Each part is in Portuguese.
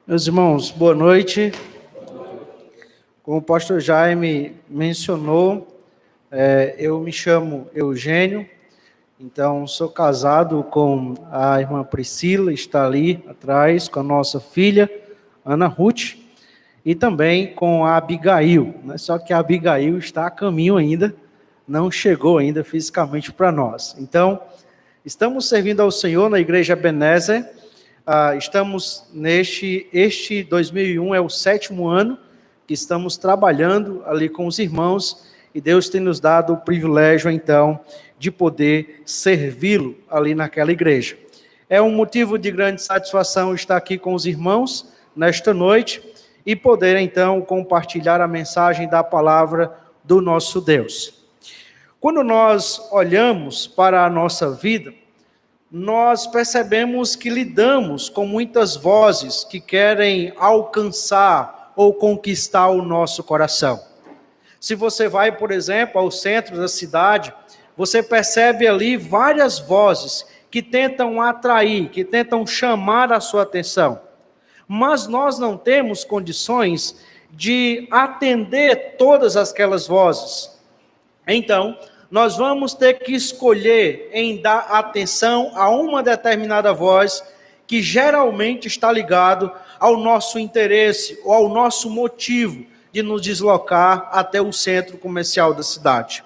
Meus irmãos, boa noite. Como o pastor Jaime mencionou, eu me chamo Eugênio, então sou casado com a irmã Priscila, está ali atrás, com a nossa filha, Ana Ruth, e também com a Abigail, né? Só que a Abigail está a caminho ainda, não chegou ainda fisicamente para nós. Então, estamos servindo ao Senhor na Igreja Ebenezer. Estamos este 2001 é o 7º ano que estamos trabalhando ali com os irmãos e Deus tem nos dado o privilégio então de poder servi-lo ali naquela igreja. É um motivo de grande satisfação estar aqui com os irmãos nesta noite e poder então compartilhar a mensagem da palavra do nosso Deus. Quando nós olhamos para a nossa vida, nós percebemos que lidamos com muitas vozes que querem alcançar ou conquistar o nosso coração. Se você vai, por exemplo, ao centro da cidade, você percebe ali várias vozes que tentam atrair, que tentam chamar a sua atenção. Mas nós não temos condições de atender todas aquelas vozes. Então, nós vamos ter que escolher em dar atenção a uma determinada voz que geralmente está ligado ao nosso interesse ou ao nosso motivo de nos deslocar até o centro comercial da cidade.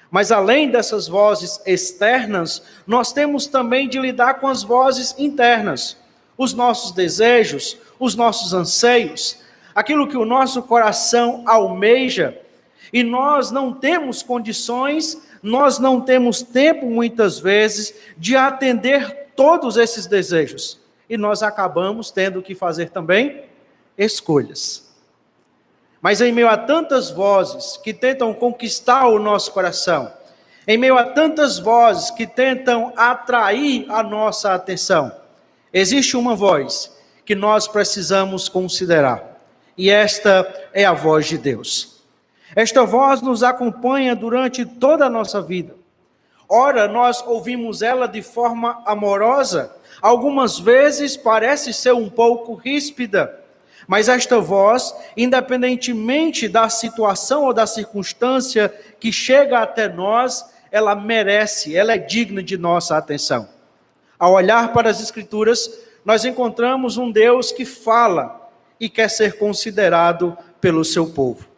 Mas além dessas vozes externas, nós temos também de lidar com as vozes internas, os nossos desejos, os nossos anseios, aquilo que o nosso coração almeja. E nós não temos condições, nós não temos tempo, muitas vezes, de atender todos esses desejos. E nós acabamos tendo que fazer também escolhas. Mas em meio a tantas vozes que tentam conquistar o nosso coração, em meio a tantas vozes que tentam atrair a nossa atenção, existe uma voz que nós precisamos considerar. E esta é a voz de Deus. Esta voz nos acompanha durante toda a nossa vida. Ora, nós ouvimos ela de forma amorosa, algumas vezes parece ser um pouco ríspida, mas esta voz, independentemente da situação ou da circunstância que chega até nós, ela merece, ela é digna de nossa atenção. Ao olhar para as Escrituras, nós encontramos um Deus que fala e quer ser considerado pelo seu povo.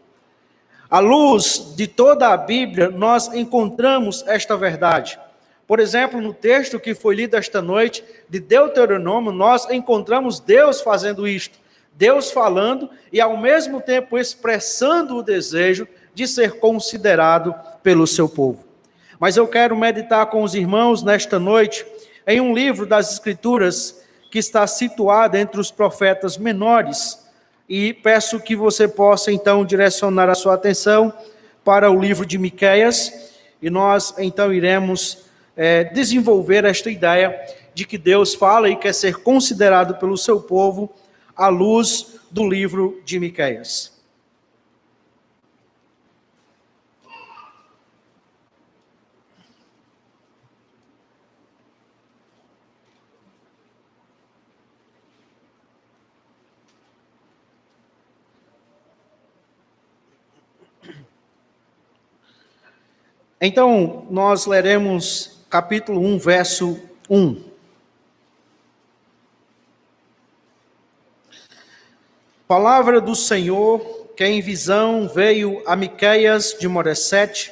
À luz de toda a Bíblia, nós encontramos esta verdade. Por exemplo, no texto que foi lido esta noite, de Deuteronômio, nós encontramos Deus fazendo isto. Deus falando e, ao mesmo tempo, expressando o desejo de ser considerado pelo seu povo. Mas eu quero meditar com os irmãos nesta noite em um livro das Escrituras que está situado entre os profetas menores. E peço que você possa, então, direcionar a sua atenção para o livro de Miqueias, e nós, então, iremos desenvolver esta ideia de que Deus fala e quer ser considerado pelo seu povo à luz do livro de Miqueias. Então, nós leremos capítulo 1, verso 1. Palavra do Senhor, que em visão veio a Miqueias de Moresete,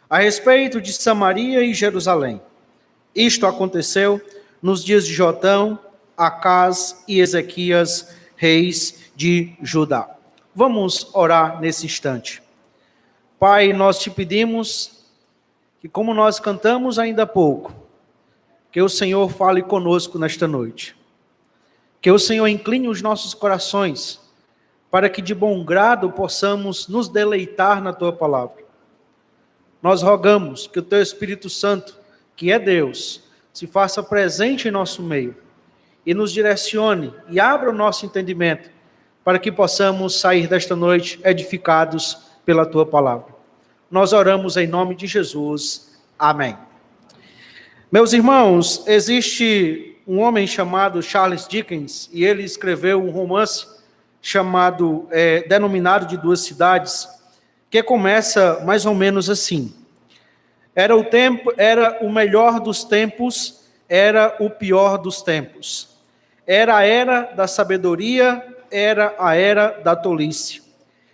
a respeito de Samaria e Jerusalém. Isto aconteceu nos dias de Jotão, Acás e Ezequias, reis de Judá. Vamos orar nesse instante. Pai, nós te pedimos que, como nós cantamos ainda há pouco, que o Senhor fale conosco nesta noite. Que o Senhor incline os nossos corações, para que de bom grado possamos nos deleitar na Tua palavra. Nós rogamos que o Teu Espírito Santo, que é Deus, se faça presente em nosso meio, e nos direcione, e abra o nosso entendimento, para que possamos sair desta noite edificados pela Tua palavra. Nós oramos em nome de Jesus. Amém. Meus irmãos, existe um homem chamado Charles Dickens, e ele escreveu um romance chamado denominado de Duas Cidades, que começa mais ou menos assim: era o melhor dos tempos, era o pior dos tempos. Era a era da sabedoria, era a era da tolice.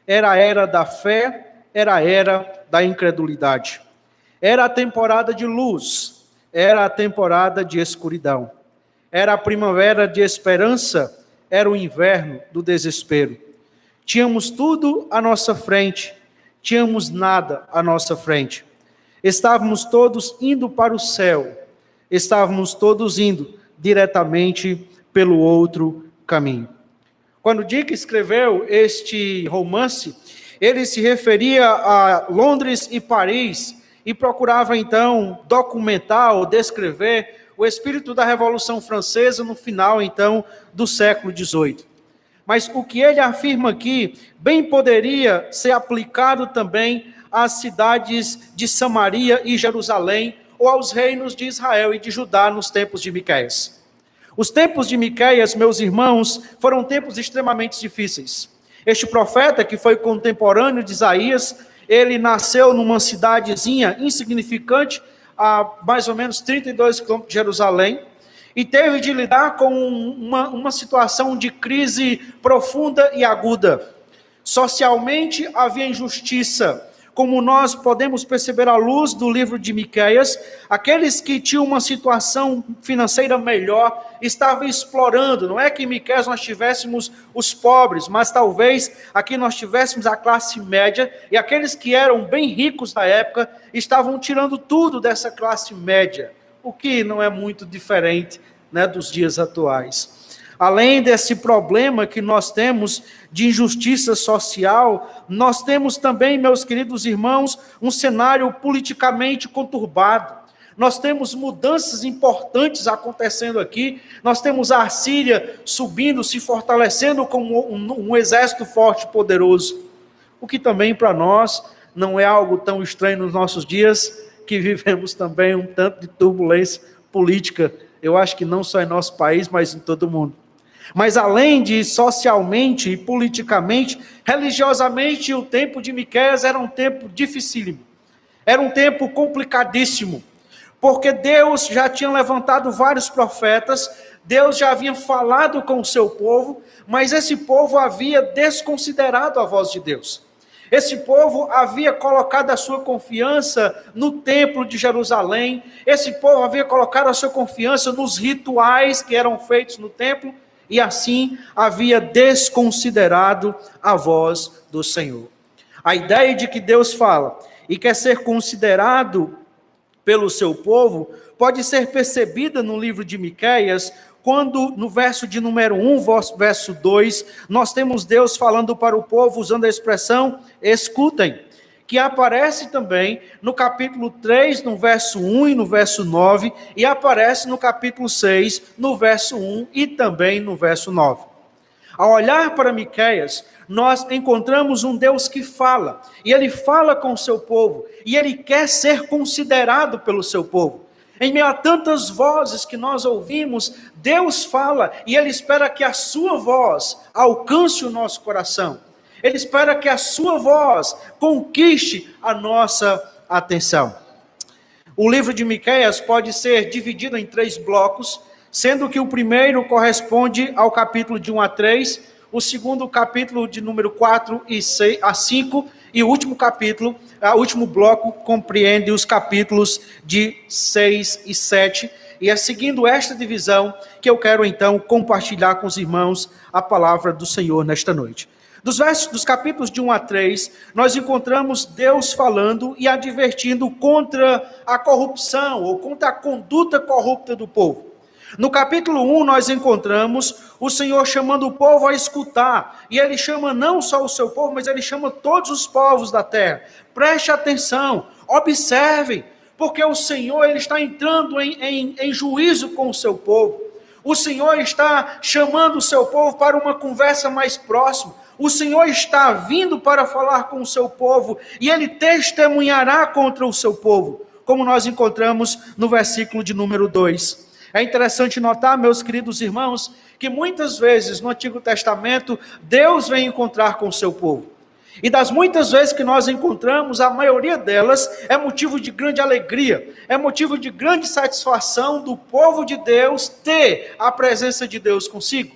Era a era da fé, era a era da incredulidade. Era a temporada de luz, era a temporada de escuridão. Era a primavera de esperança, era o inverno do desespero. Tínhamos tudo à nossa frente, tínhamos nada à nossa frente. Estávamos todos indo para o céu, estávamos todos indo diretamente pelo outro caminho. Quando Dick escreveu este romance, ele se referia a Londres e Paris e procurava então documentar ou descrever o espírito da Revolução Francesa no final então do século XVIII. Mas o que ele afirma aqui bem poderia ser aplicado também às cidades de Samaria e Jerusalém, ou aos reinos de Israel e de Judá nos tempos de Miqueias. Os tempos de Miqueias, meus irmãos, foram tempos extremamente difíceis. Este profeta, que foi contemporâneo de Isaías, ele nasceu numa cidadezinha insignificante, a mais ou menos 32 quilômetros de Jerusalém, e teve de lidar com uma situação de crise profunda e aguda. Socialmente havia injustiça. Como nós podemos perceber à luz do livro de Miqueias, aqueles que tinham uma situação financeira melhor estavam explorando. Não é que em Miqueias nós tivéssemos os pobres, mas talvez aqui nós tivéssemos a classe média, e aqueles que eram bem ricos na época estavam tirando tudo dessa classe média, o que não é muito diferente, né, dos dias atuais. Além desse problema que nós temos de injustiça social, nós temos também, meus queridos irmãos, um cenário politicamente conturbado. Nós temos mudanças importantes acontecendo aqui. Nós temos a Síria subindo, se fortalecendo como um exército forte e poderoso. O que também para nós não é algo tão estranho nos nossos dias, que vivemos também um tanto de turbulência política. Eu acho que não só em nosso país, mas em todo o mundo. Mas além de socialmente e politicamente, religiosamente, o tempo de Miqueias era um tempo dificílimo. Era um tempo complicadíssimo. Porque Deus já tinha levantado vários profetas, Deus já havia falado com o seu povo, mas esse povo havia desconsiderado a voz de Deus. Esse povo havia colocado a sua confiança no templo de Jerusalém, esse povo havia colocado a sua confiança nos rituais que eram feitos no templo, e assim havia desconsiderado a voz do Senhor. A ideia de que Deus fala e quer ser considerado pelo seu povo pode ser percebida no livro de Miqueias, quando no verso de número 1, verso 2, nós temos Deus falando para o povo usando a expressão escutem, que aparece também no capítulo 3, no verso 1 e no verso 9, e aparece no capítulo 6, no verso 1 e também no verso 9. Ao olhar para Miqueias, nós encontramos um Deus que fala, e ele fala com o seu povo, e ele quer ser considerado pelo seu povo. Em meio a tantas vozes que nós ouvimos, Deus fala, e ele espera que a sua voz alcance o nosso coração. Ele espera que a sua voz conquiste a nossa atenção. O livro de Miqueias pode ser dividido em 3 blocos, sendo que o primeiro corresponde ao capítulo de 1 a 3, o segundo capítulo de número 4 a 5, e o último capítulo, o último bloco, compreende os capítulos de 6 e 7, e é seguindo esta divisão que eu quero então compartilhar com os irmãos a palavra do Senhor nesta noite. Dos capítulos de 1 a 3, nós encontramos Deus falando e advertindo contra a corrupção, ou contra a conduta corrupta do povo. No capítulo 1, nós encontramos o Senhor chamando o povo a escutar, e Ele chama não só o seu povo, mas Ele chama todos os povos da terra. Preste atenção, observem, porque o Senhor ele está entrando em juízo com o seu povo. O Senhor está chamando o seu povo para uma conversa mais próxima. O Senhor está vindo para falar com o seu povo, e Ele testemunhará contra o seu povo, como nós encontramos no versículo de número 2. É interessante notar, meus queridos irmãos, que muitas vezes no Antigo Testamento, Deus vem encontrar com o seu povo. E das muitas vezes que nós encontramos, a maioria delas é motivo de grande alegria, é motivo de grande satisfação do povo de Deus ter a presença de Deus consigo.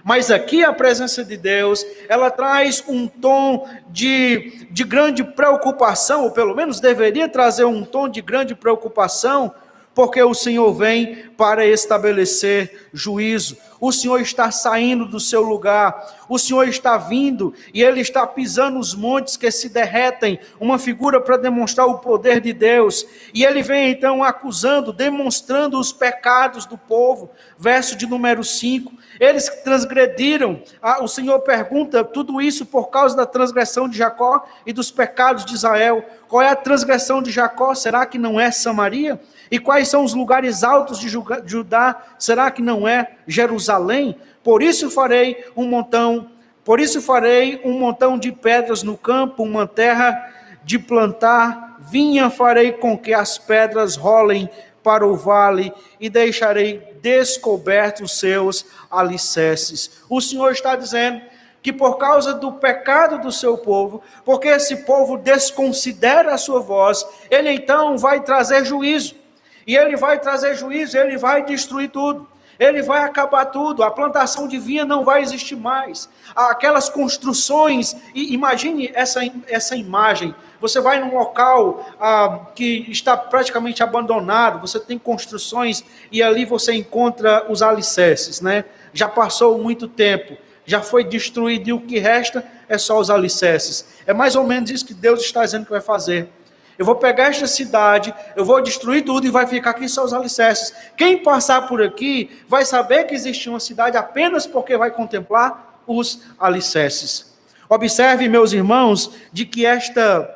Mas aqui a presença de Deus, ela traz um tom de grande preocupação, ou pelo menos deveria trazer um tom de grande preocupação, porque o Senhor vem para estabelecer juízo. O Senhor está saindo do seu lugar, o Senhor está vindo e Ele está pisando os montes que se derretem, uma figura para demonstrar o poder de Deus. E Ele vem então acusando, demonstrando os pecados do povo. Verso de número 5, eles transgrediram, o Senhor pergunta, tudo isso por causa da transgressão de Jacó e dos pecados de Israel. Qual é a transgressão de Jacó? Será que não é Samaria? E quais são os lugares altos de Judá? Será que não é Jerusalém? Por isso farei um montão de pedras no campo, uma terra de plantar vinha farei com que as pedras rolem para o vale e deixarei descobertos os seus alicerces. O Senhor está dizendo que por causa do pecado do seu povo, porque esse povo desconsidera a sua voz, ele então vai trazer juízo. E ele vai trazer juízo, ele vai destruir tudo. Ele vai acabar tudo, a plantação de vinha não vai existir mais. Aquelas construções, imagine essa imagem, você vai num local que está praticamente abandonado, você tem construções e ali você encontra os alicerces, né? Já passou muito tempo, já foi destruído e o que resta é só os alicerces. É mais ou menos isso que Deus está dizendo que vai fazer. Eu vou pegar esta cidade, eu vou destruir tudo e vai ficar aqui só os alicerces. Quem passar por aqui vai saber que existe uma cidade apenas porque vai contemplar os alicerces. Observe, meus irmãos, de que esta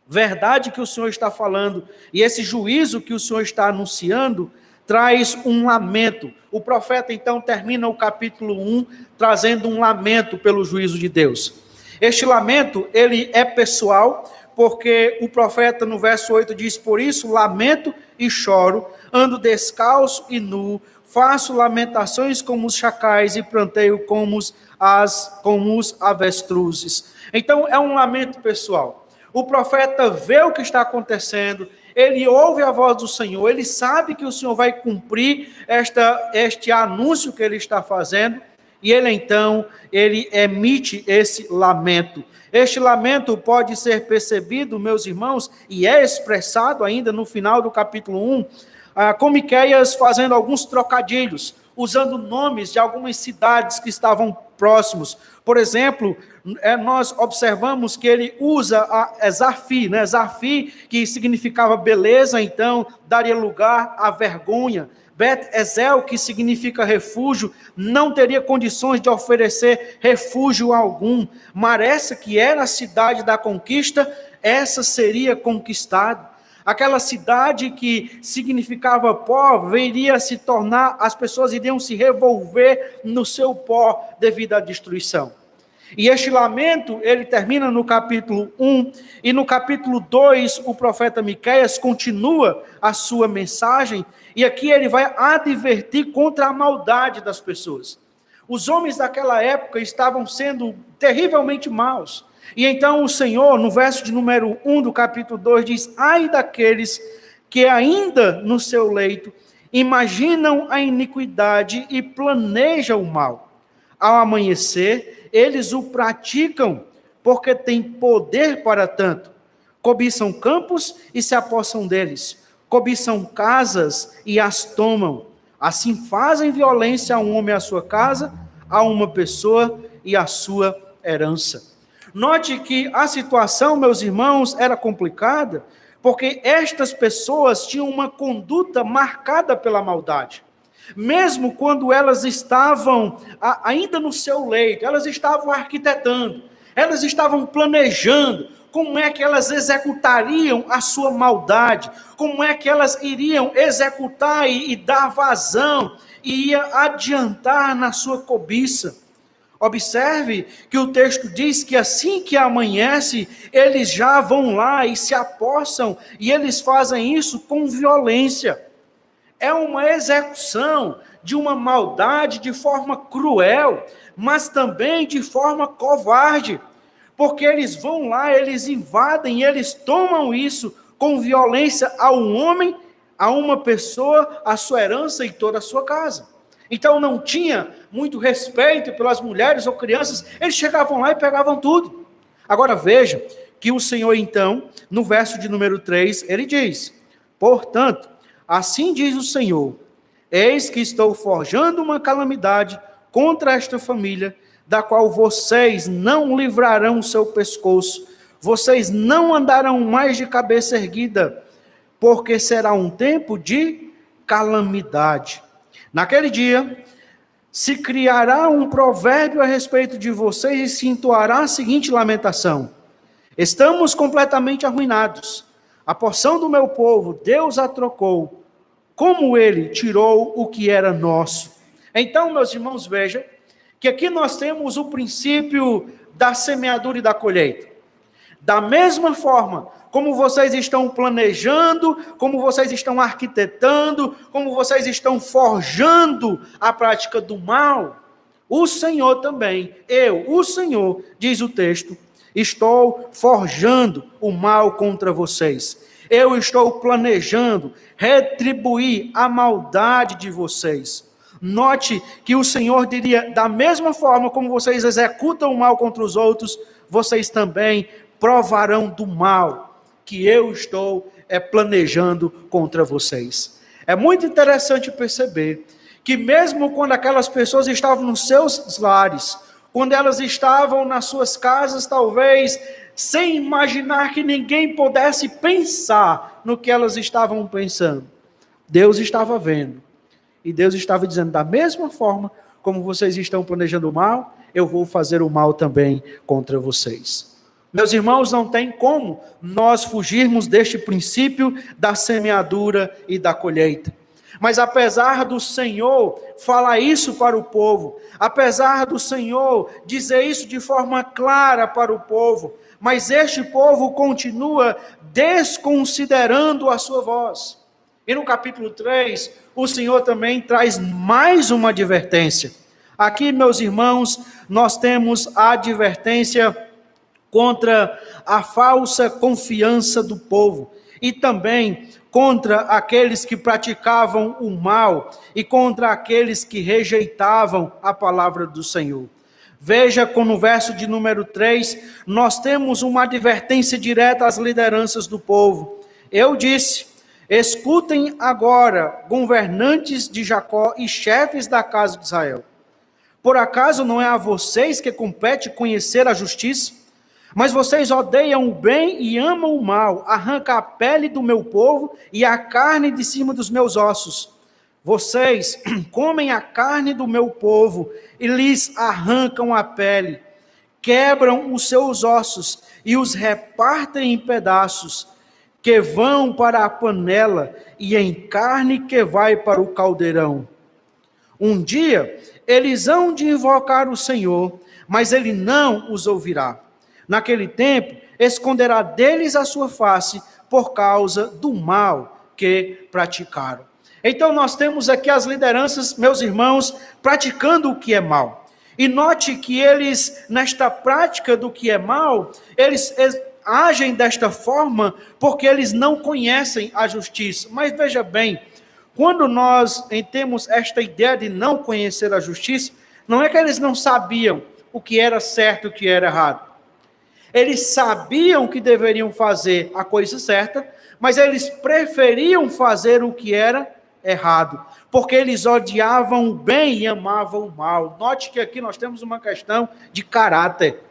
verdade que o Senhor está falando e esse juízo que o Senhor está anunciando traz um lamento. O profeta então termina o capítulo 1 trazendo um lamento pelo juízo de Deus. Este lamento, ele é pessoal, porque o profeta no verso 8 diz, por isso lamento e choro, ando descalço e nu, faço lamentações como os chacais e pranteio como os avestruzes. Então é um lamento pessoal. O profeta vê o que está acontecendo, ele ouve a voz do Senhor, ele sabe que o Senhor vai cumprir este anúncio que ele está fazendo, e ele emite esse lamento. Este lamento pode ser percebido, meus irmãos, e é expressado ainda no final do capítulo 1, com Miqueias fazendo alguns trocadilhos, usando nomes de algumas cidades que estavam próximos. Por exemplo, nós observamos que ele usa Zarfi, né? Zarfi, que significava beleza, então daria lugar à vergonha. Bet-Ezel, que significa refúgio, não teria condições de oferecer refúgio algum. Maressa, que era a cidade da conquista, essa seria conquistada. Aquela cidade que significava pó, viria se tornar, as pessoas iriam se revolver no seu pó devido à destruição. E este lamento, ele termina no capítulo 1, e no capítulo 2, o profeta Miqueias continua a sua mensagem, e aqui ele vai advertir contra a maldade das pessoas. Os homens daquela época estavam sendo terrivelmente maus, e então o Senhor, no verso de número 1 do capítulo 2, diz, ai daqueles que ainda no seu leito imaginam a iniquidade e planejam o mal. Ao amanhecer, eles o praticam, porque têm poder para tanto. Cobiçam campos e se apossam deles. Cobiçam casas e as tomam. Assim fazem violência a um homem e a sua casa, a uma pessoa e a sua herança. Note que a situação, meus irmãos, era complicada, porque estas pessoas tinham uma conduta marcada pela maldade. Mesmo quando elas estavam ainda no seu leito, elas estavam arquitetando, elas estavam planejando como é que elas executariam a sua maldade, como é que elas iriam executar e dar vazão, e ia adiantar na sua cobiça. Observe que o texto diz que assim que amanhece, eles já vão lá e se apossam, e eles fazem isso com violência. É uma execução de uma maldade de forma cruel, mas também de forma covarde. Porque eles vão lá, eles invadem, eles tomam isso com violência a um homem, a uma pessoa, a sua herança e toda a sua casa. Então não tinha muito respeito pelas mulheres ou crianças, eles chegavam lá e pegavam tudo. Agora veja que o Senhor então, no verso de número 3, ele diz: portanto, assim diz o Senhor, eis que estou forjando uma calamidade contra esta família, da qual vocês não livrarão o seu pescoço, vocês não andarão mais de cabeça erguida, porque será um tempo de calamidade. Naquele dia, se criará um provérbio a respeito de vocês e se entoará a seguinte lamentação: estamos completamente arruinados. A porção do meu povo, Deus a trocou, como ele tirou o que era nosso. Então, meus irmãos, vejam que aqui nós temos o princípio da semeadura e da colheita. Da mesma forma como vocês estão planejando, como vocês estão arquitetando, como vocês estão forjando a prática do mal, o Senhor também, o Senhor, diz o texto, estou forjando o mal contra vocês. Eu estou planejando retribuir a maldade de vocês. Note que o Senhor diria, da mesma forma como vocês executam o mal contra os outros, vocês também provarão do mal que eu estou planejando contra vocês. É muito interessante perceber que mesmo quando aquelas pessoas estavam nos seus lares, quando elas estavam nas suas casas, talvez sem imaginar que ninguém pudesse pensar no que elas estavam pensando, Deus estava vendo. E Deus estava dizendo, da mesma forma como vocês estão planejando o mal, eu vou fazer o mal também contra vocês. Meus irmãos, não tem como nós fugirmos deste princípio da semeadura e da colheita. Mas apesar do Senhor falar isso para o povo, apesar do Senhor dizer isso de forma clara para o povo, mas este povo continua desconsiderando a sua voz. E no capítulo 3, o Senhor também traz mais uma advertência. Aqui, meus irmãos, nós temos a advertência contra a falsa confiança do povo e também contra aqueles que praticavam o mal e contra aqueles que rejeitavam a palavra do Senhor. Veja como no verso de número 3, nós temos uma advertência direta às lideranças do povo. Eu disse: escutem agora, governantes de Jacó e chefes da casa de Israel. Por acaso não é a vocês que compete conhecer a justiça? Mas vocês odeiam o bem e amam o mal, arrancam a pele do meu povo e a carne de cima dos meus ossos. Vocês comem a carne do meu povo e lhes arrancam a pele, quebram os seus ossos e os repartem em pedaços, que vão para a panela e em carne que vai para o caldeirão. Um dia eles hão de invocar o Senhor, mas ele não os ouvirá. Naquele tempo, esconderá deles a sua face por causa do mal que praticaram. Então, nós temos aqui as lideranças, meus irmãos, praticando o que é mal. E note que eles, nesta prática do que é mal, eles agem desta forma porque eles não conhecem a justiça. Mas veja bem, quando nós temos esta ideia de não conhecer a justiça, não é que eles não sabiam o que era certo e o que era errado. Eles sabiam que deveriam fazer a coisa certa, mas eles preferiam fazer o que era errado, porque eles odiavam o bem e amavam o mal. Note que aqui nós temos uma questão de caráter.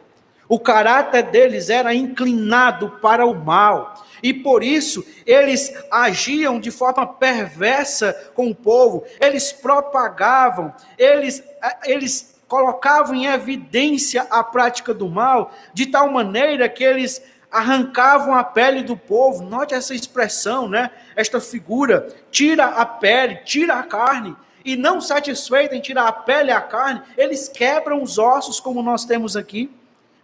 O caráter deles era inclinado para o mal, e por isso eles agiam de forma perversa com o povo, eles propagavam, eles colocavam em evidência a prática do mal, de tal maneira que eles arrancavam a pele do povo. Note essa expressão, né? Esta figura, tira a pele, tira a carne, e não satisfeito em tirar a pele e a carne, eles quebram os ossos, como nós temos aqui.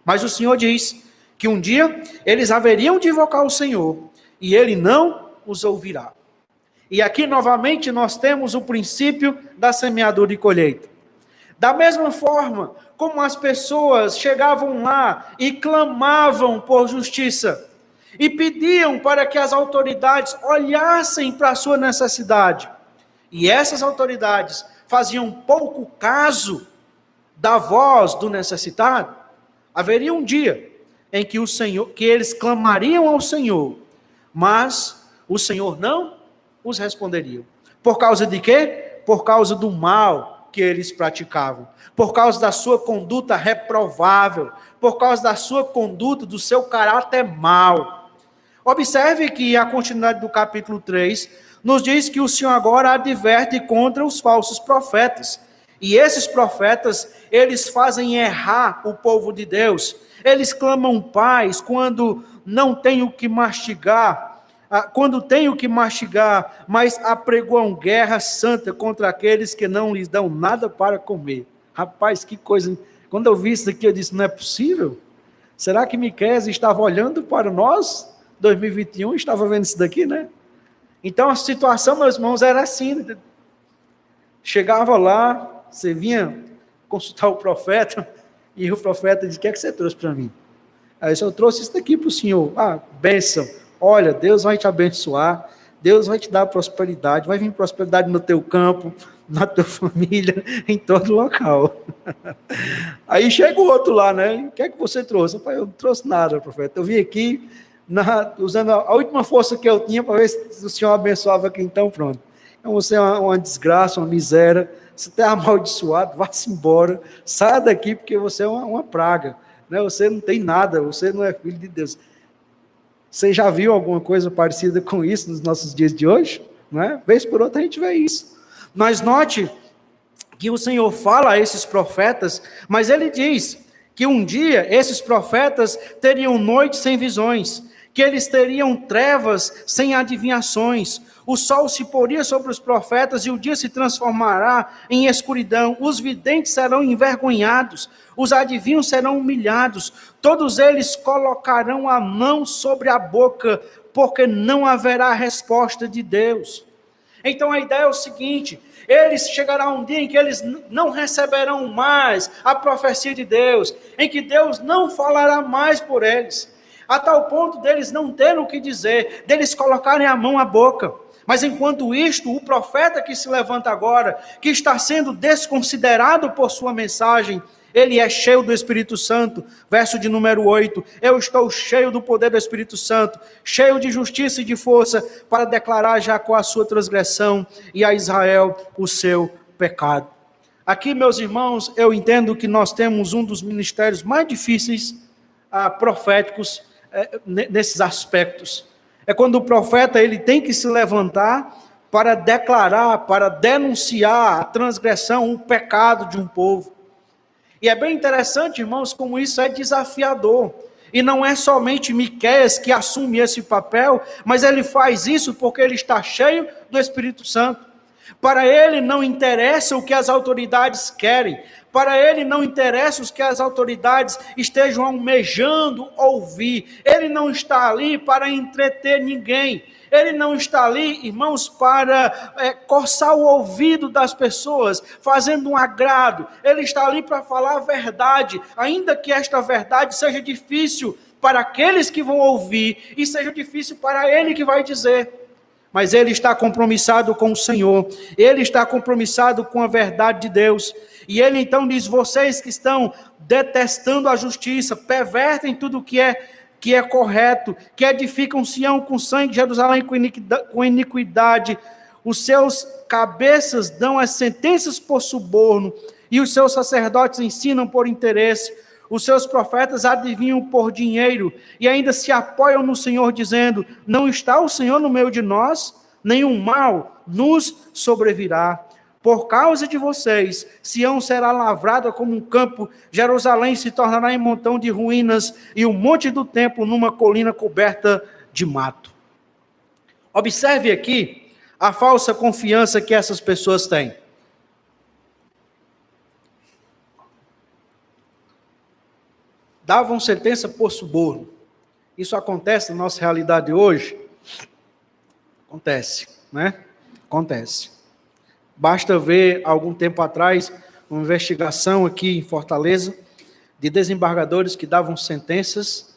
Mas o Senhor diz que um dia eles haveriam de invocar o Senhor, e ele não os ouvirá. E aqui novamente nós temos o princípio da semeadura e colheita. Da mesma forma como as pessoas chegavam lá e clamavam por justiça, e pediam para que as autoridades olhassem para a sua necessidade, e essas autoridades faziam pouco caso da voz do necessitado, haveria um dia em que que eles clamariam ao Senhor, mas o Senhor não os responderia. Por causa de quê? Por causa do mal que eles praticavam, por causa da sua conduta reprovável, por causa da sua conduta, do seu caráter mau. Observe que a continuidade do capítulo 3 nos diz que o Senhor agora adverte contra os falsos profetas. E esses profetas, eles fazem errar o povo de Deus. Eles clamam paz quando não têm o que mastigar, mas apregoam guerra santa contra aqueles que não lhes dão nada para comer. Rapaz, que coisa! Quando eu vi isso aqui, eu disse, não é possível? Será que Miqueias estava olhando para nós? 2021, estava vendo isso daqui, né? Então a situação, meus irmãos, era assim. Chegava lá, você vinha consultar o profeta, e o profeta dizia, o que é que você trouxe para mim? Aí eu trouxe isso daqui para o senhor. Ah, bênção. Olha, Deus vai te abençoar, Deus vai te dar prosperidade, vai vir prosperidade no teu campo, na tua família, em todo local. Aí chega o outro lá, né? O que é que você trouxe? Eu não trouxe nada, profeta. Eu vim aqui usando a última força que eu tinha para ver se o Senhor abençoava aqui, então pronto. Então você é uma desgraça, uma miséria, você está amaldiçoado, vá-se embora, saia daqui porque você é uma praga, né? Você não tem nada, você não é filho de Deus. Você já viu alguma coisa parecida com isso nos nossos dias de hoje? Não é? Vez por outra a gente vê isso. Mas note que o Senhor fala a esses profetas, mas ele diz que um dia esses profetas teriam noites sem visões, que eles teriam trevas sem adivinhações, o sol se poria sobre os profetas e o dia se transformará em escuridão, os videntes serão envergonhados, os adivinhos serão humilhados, todos eles colocarão a mão sobre a boca, porque não haverá resposta de Deus. Então a ideia é o seguinte, eles chegarão um dia em que eles não receberão mais a profecia de Deus, em que Deus não falará mais por eles, a tal ponto deles não terem o que dizer, deles colocarem a mão à boca. Mas enquanto isto, o profeta que se levanta agora, que está sendo desconsiderado por sua mensagem, ele é cheio do Espírito Santo, verso de número 8, eu estou cheio do poder do Espírito Santo, cheio de justiça e de força, para declarar a Jacó a sua transgressão e a Israel o seu pecado. Aqui, meus irmãos, eu entendo que nós temos um dos ministérios mais difíceis proféticos nesses aspectos. É quando o profeta ele tem que se levantar para declarar, para denunciar a transgressão, o pecado de um povo. E é bem interessante, irmãos, como isso é desafiador. E não é somente Miqueias que assume esse papel, mas ele faz isso porque ele está cheio do Espírito Santo. Para ele não interessa o que as autoridades querem, para ele não interessa o que as autoridades estejam almejando ouvir, ele não está ali para entreter ninguém, ele não está ali, irmãos, para coçar o ouvido das pessoas, fazendo um agrado, ele está ali para falar a verdade, ainda que esta verdade seja difícil para aqueles que vão ouvir, e seja difícil para ele que vai dizer. Mas ele está compromissado com o Senhor, ele está compromissado com a verdade de Deus, e ele então diz, vocês que estão detestando a justiça, pervertem tudo que é correto, que edificam Sião com sangue, Jerusalém com iniquidade, os seus cabeças dão as sentenças por suborno, e os seus sacerdotes ensinam por interesse, os seus profetas adivinham por dinheiro, e ainda se apoiam no Senhor, dizendo, não está o Senhor no meio de nós? Nenhum mal nos sobrevirá. Por causa de vocês, Sião será lavrada como um campo, Jerusalém se tornará em montão de ruínas, e o monte do templo numa colina coberta de mato. Observe aqui a falsa confiança que essas pessoas têm. Davam sentença por suborno. Isso acontece na nossa realidade hoje? Acontece, né? Acontece. Basta ver, algum tempo atrás, uma investigação aqui em Fortaleza, de desembargadores que davam sentenças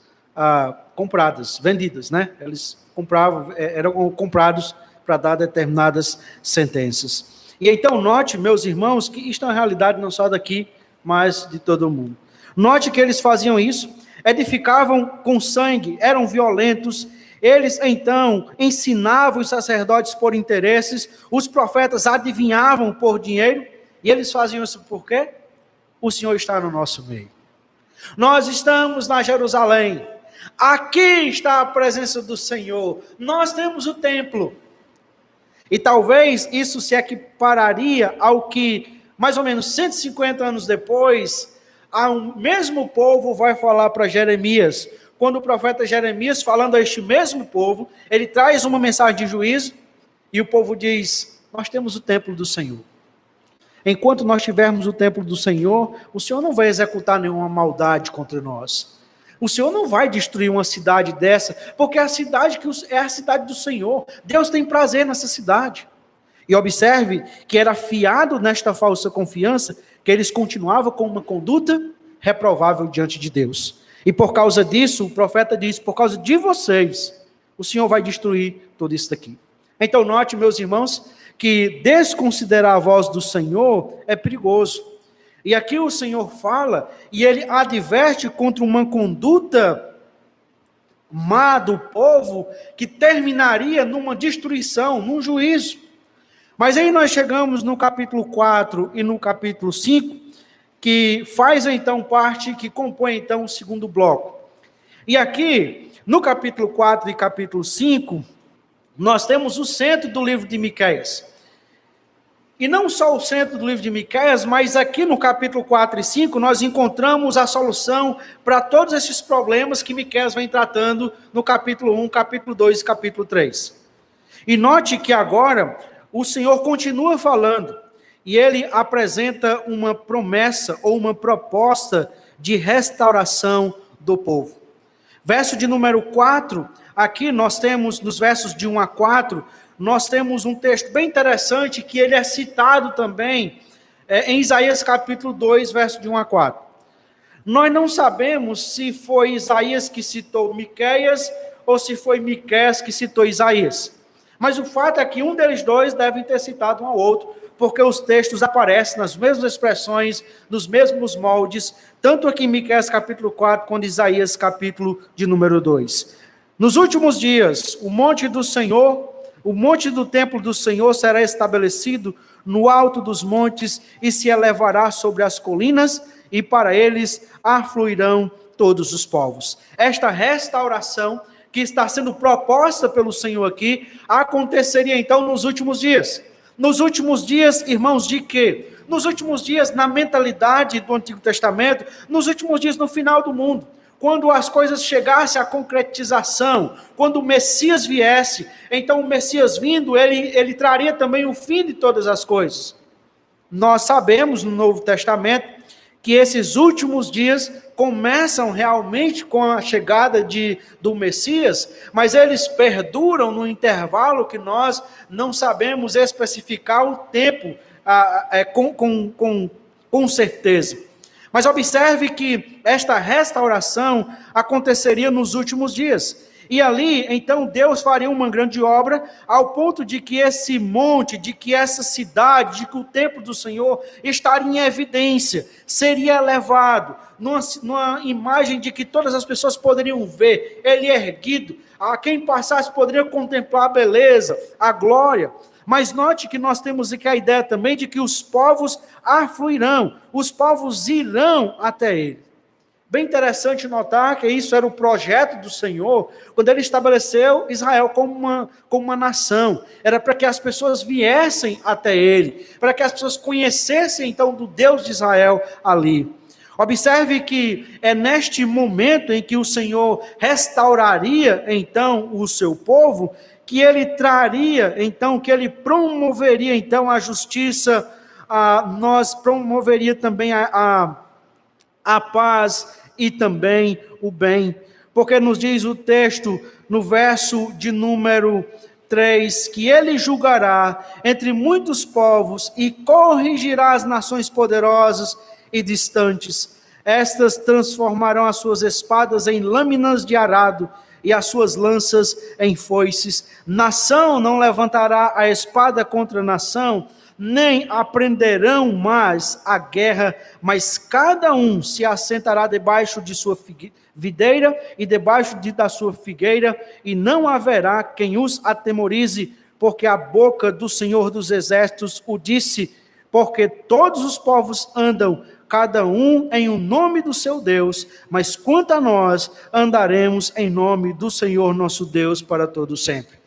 compradas, vendidas, né? Eles compravam, eram comprados para dar determinadas sentenças. E então note, meus irmãos, que isto é uma realidade não só daqui, mas de todo o mundo. Note que eles faziam isso, edificavam com sangue, eram violentos. Eles então ensinavam os sacerdotes por interesses, os profetas adivinhavam por dinheiro, e eles faziam isso por quê? O Senhor está no nosso meio. Nós estamos na Jerusalém, aqui está a presença do Senhor, nós temos o templo. E talvez isso se equipararia ao que, mais ou menos 150 anos depois, o mesmo povo vai falar para Jeremias. Quando o profeta Jeremias, falando a este mesmo povo, ele traz uma mensagem de juízo, e o povo diz: nós temos o templo do Senhor. Enquanto nós tivermos o templo do Senhor, o Senhor não vai executar nenhuma maldade contra nós. O Senhor não vai destruir uma cidade dessa, porque é a cidade do Senhor. Deus tem prazer nessa cidade. E observe que era fiado nesta falsa confiança, que eles continuavam com uma conduta reprovável diante de Deus. E por causa disso, o profeta diz: por causa de vocês, o Senhor vai destruir tudo isso daqui. Então note, meus irmãos, que desconsiderar a voz do Senhor é perigoso. E aqui o Senhor fala, e ele adverte contra uma conduta má do povo, que terminaria numa destruição, num juízo. Mas aí nós chegamos no capítulo 4 e no capítulo 5, que faz então parte, que compõe então o segundo bloco. E aqui, no capítulo 4 e capítulo 5, nós temos o centro do livro de Miqueias. E não só o centro do livro de Miqueias, mas aqui no capítulo 4 e 5, nós encontramos a solução para todos esses problemas que Miqueias vem tratando no capítulo 1, capítulo 2 e capítulo 3. E note que agora o Senhor continua falando, e ele apresenta uma promessa ou uma proposta de restauração do povo. Verso de número 4, aqui nós temos, nos versos de 1 a 4, nós temos um texto bem interessante, que ele é citado também em Isaías capítulo 2, verso de 1 a 4. Nós não sabemos se foi Isaías que citou Miqueias, ou se foi Miqueias que citou Isaías. Mas o fato é que um deles dois devem ter citado um ao outro, porque os textos aparecem nas mesmas expressões, nos mesmos moldes, tanto aqui em Miqueias capítulo 4, quanto em Isaías capítulo de número 2. Nos últimos dias, o monte do Senhor, o monte do templo do Senhor será estabelecido no alto dos montes e se elevará sobre as colinas, e para eles afluirão todos os povos. Esta restauração que está sendo proposta pelo Senhor aqui, aconteceria então nos últimos dias. Nos últimos dias, irmãos, de quê? Nos últimos dias, na mentalidade do Antigo Testamento, nos últimos dias, no final do mundo, quando as coisas chegassem à concretização, quando o Messias viesse, então o Messias vindo, ele traria também o fim de todas as coisas. Nós sabemos no Novo Testamento que esses últimos dias começam realmente com a chegada do Messias, mas eles perduram no intervalo que nós não sabemos especificar o tempo com certeza. Mas observe que esta restauração aconteceria nos últimos dias. E ali, então, Deus faria uma grande obra, ao ponto de que esse monte, de que essa cidade, de que o templo do Senhor estaria em evidência, seria elevado, numa imagem de que todas as pessoas poderiam ver, ele erguido, a quem passasse poderia contemplar a beleza, a glória. Mas note que nós temos aqui a ideia também de que os povos afluirão, os povos irão até ele. Bem interessante notar que isso era o projeto do Senhor, quando ele estabeleceu Israel como uma nação. Era para que as pessoas viessem até ele, para que as pessoas conhecessem então do Deus de Israel ali. Observe que é neste momento em que o Senhor restauraria então o seu povo, que ele traria então, que ele promoveria então a justiça, nós promoveria também a paz e também o bem. Porque nos diz o texto, no verso de número 3, que ele julgará entre muitos povos e corrigirá as nações poderosas e distantes. Estas transformarão as suas espadas em lâminas de arado e as suas lanças em foices. Nação não levantará a espada contra nação, nem aprenderão mais a guerra, mas cada um se assentará debaixo de sua videira e debaixo da sua figueira, e não haverá quem os atemorize, porque a boca do Senhor dos Exércitos o disse, porque todos os povos andam, cada um em um nome do seu Deus, mas quanto a nós, andaremos em nome do Senhor nosso Deus para todo sempre.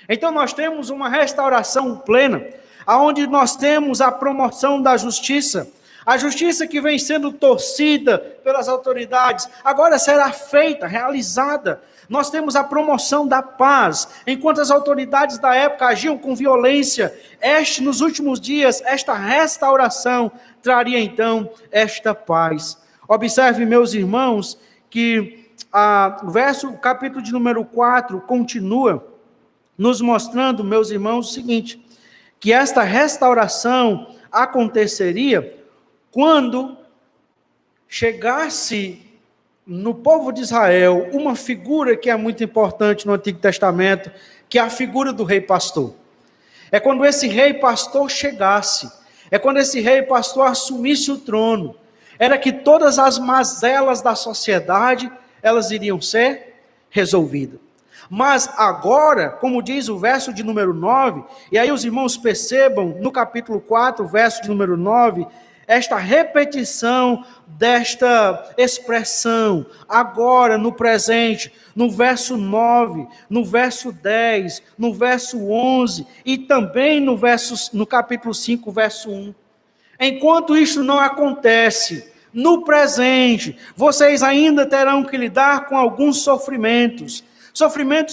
Então nós temos uma restauração plena, aonde nós temos a promoção da justiça, a justiça que vem sendo torcida pelas autoridades, agora será feita, realizada. Nós temos a promoção da paz, enquanto as autoridades da época agiam com violência, nos últimos dias, esta restauração traria então esta paz. Observe, meus irmãos, que o capítulo de número 4 continua nos mostrando, meus irmãos, o seguinte, que esta restauração aconteceria quando chegasse no povo de Israel uma figura que é muito importante no Antigo Testamento, que é a figura do rei pastor. É quando esse rei pastor chegasse, é quando esse rei pastor assumisse o trono, era que todas as mazelas da sociedade, elas iriam ser resolvidas. Mas agora, como diz o verso de número 9, e aí os irmãos percebam no capítulo 4, verso de número 9, esta repetição desta expressão, agora, no presente, no verso 9, no verso 10, no verso 11, e também no capítulo 5, verso 1. Enquanto isso não acontece, no presente, vocês ainda terão que lidar com alguns sofrimentos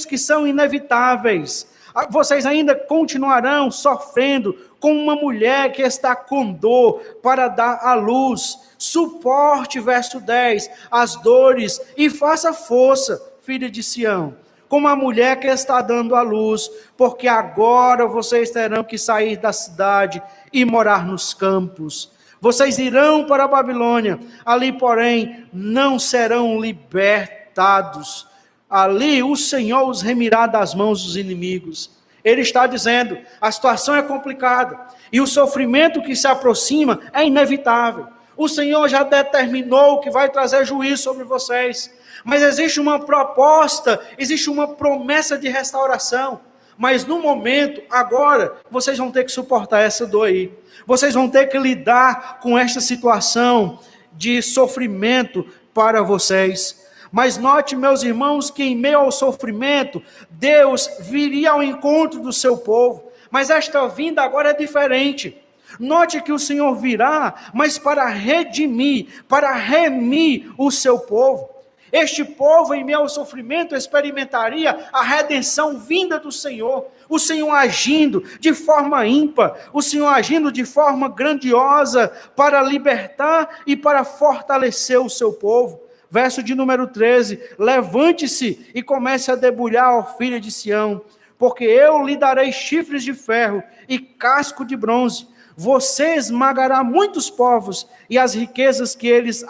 que são inevitáveis. Vocês ainda continuarão sofrendo com uma mulher que está com dor para dar à luz. Suporte, verso 10, as dores e faça força, filha de Sião, como a mulher que está dando à luz, porque agora vocês terão que sair da cidade e morar nos campos. Vocês irão para a Babilônia, ali, porém, não serão libertados. Ali o Senhor os remirá das mãos dos inimigos. Ele está dizendo, a situação é complicada, e o sofrimento que se aproxima é inevitável. O Senhor já determinou que vai trazer juízo sobre vocês, mas existe uma proposta, existe uma promessa de restauração. Mas no momento, agora, vocês vão ter que suportar essa dor aí. Vocês vão ter que lidar com esta situação de sofrimento para vocês. Mas note, meus irmãos, que em meio ao sofrimento, Deus viria ao encontro do seu povo. Mas esta vinda agora é diferente. Note que o Senhor virá, mas para redimir, para remir o seu povo. Este povo, em meio ao sofrimento, experimentaria a redenção vinda do Senhor. O Senhor agindo de forma ímpar, o Senhor agindo de forma grandiosa para libertar e para fortalecer o seu povo. Verso de número 13, levante-se e comece a debulhar, ó filha de Sião, porque eu lhe darei chifres de ferro e casco de bronze. Você esmagará muitos povos, e as riquezas que eles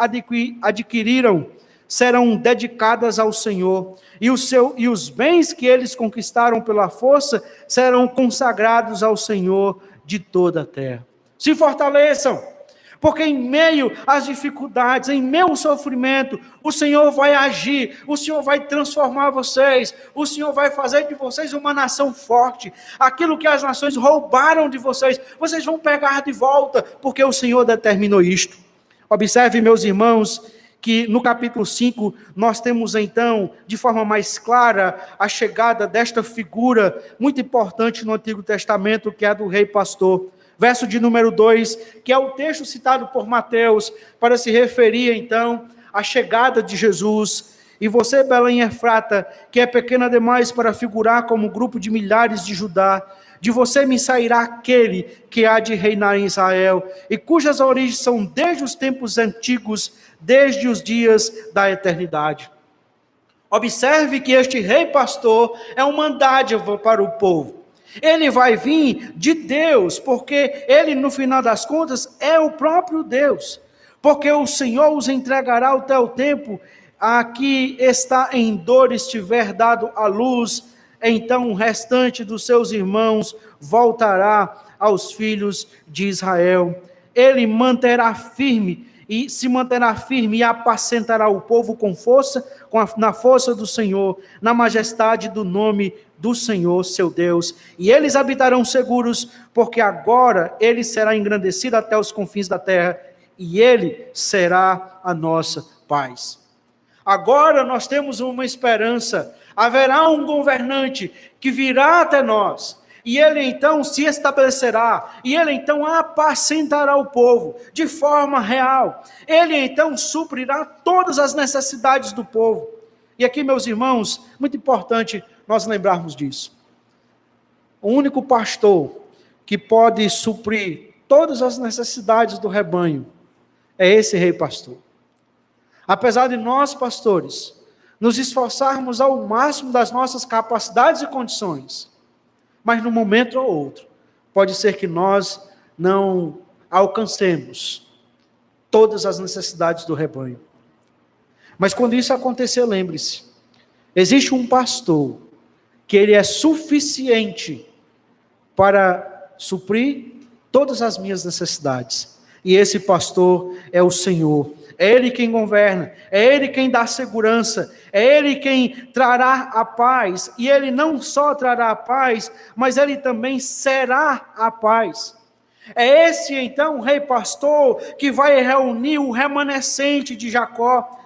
adquiriram serão dedicadas ao Senhor, e os bens que eles conquistaram pela força serão consagrados ao Senhor de toda a terra. Se fortaleçam, porque em meio às dificuldades, em meio ao sofrimento, o Senhor vai agir, o Senhor vai transformar vocês, o Senhor vai fazer de vocês uma nação forte. Aquilo que as nações roubaram de vocês, vocês vão pegar de volta, porque o Senhor determinou isto. Observe, meus irmãos, que no capítulo 5, nós temos então, de forma mais clara, a chegada desta figura muito importante no Antigo Testamento, que é a do rei pastor. Verso de número 2, que é o texto citado por Mateus, para se referir então à chegada de Jesus. E você, Belém Efrata, que é pequena demais para figurar como grupo de milhares de Judá, de você me sairá aquele que há de reinar em Israel, e cujas origens são desde os tempos antigos, desde os dias da eternidade. Observe que este rei pastor é uma dádiva para o povo. Ele vai vir de Deus, porque ele, no final das contas, é o próprio Deus. Porque o Senhor os entregará até o tempo a que está em dor estiver dado à luz, então o restante dos seus irmãos voltará aos filhos de Israel. Ele manterá firme e se manterá firme e apacentará o povo com força, na força do Senhor, na majestade do nome do Senhor, seu Deus. E eles habitarão seguros, porque agora ele será engrandecido até os confins da terra, e ele será a nossa paz. Agora nós temos uma esperança. Haverá um governante que virá até nós, e ele então se estabelecerá, e ele então apacentará o povo de forma real. Ele então suprirá todas as necessidades do povo. E aqui, meus irmãos, muito importante nós lembrarmos disso. O único pastor que pode suprir todas as necessidades do rebanho é esse rei pastor. Apesar de nós, pastores, nos esforçarmos ao máximo das nossas capacidades e condições, mas num momento ou outro, pode ser que nós não alcancemos todas as necessidades do rebanho. Mas quando isso acontecer, lembre-se, existe um pastor que ele é suficiente para suprir todas as minhas necessidades. E esse pastor é o Senhor. É Ele quem governa, é Ele quem dá segurança, é Ele quem trará a paz, e Ele não só trará a paz, mas Ele também será a paz. É esse então o rei pastor que vai reunir o remanescente de Jacó.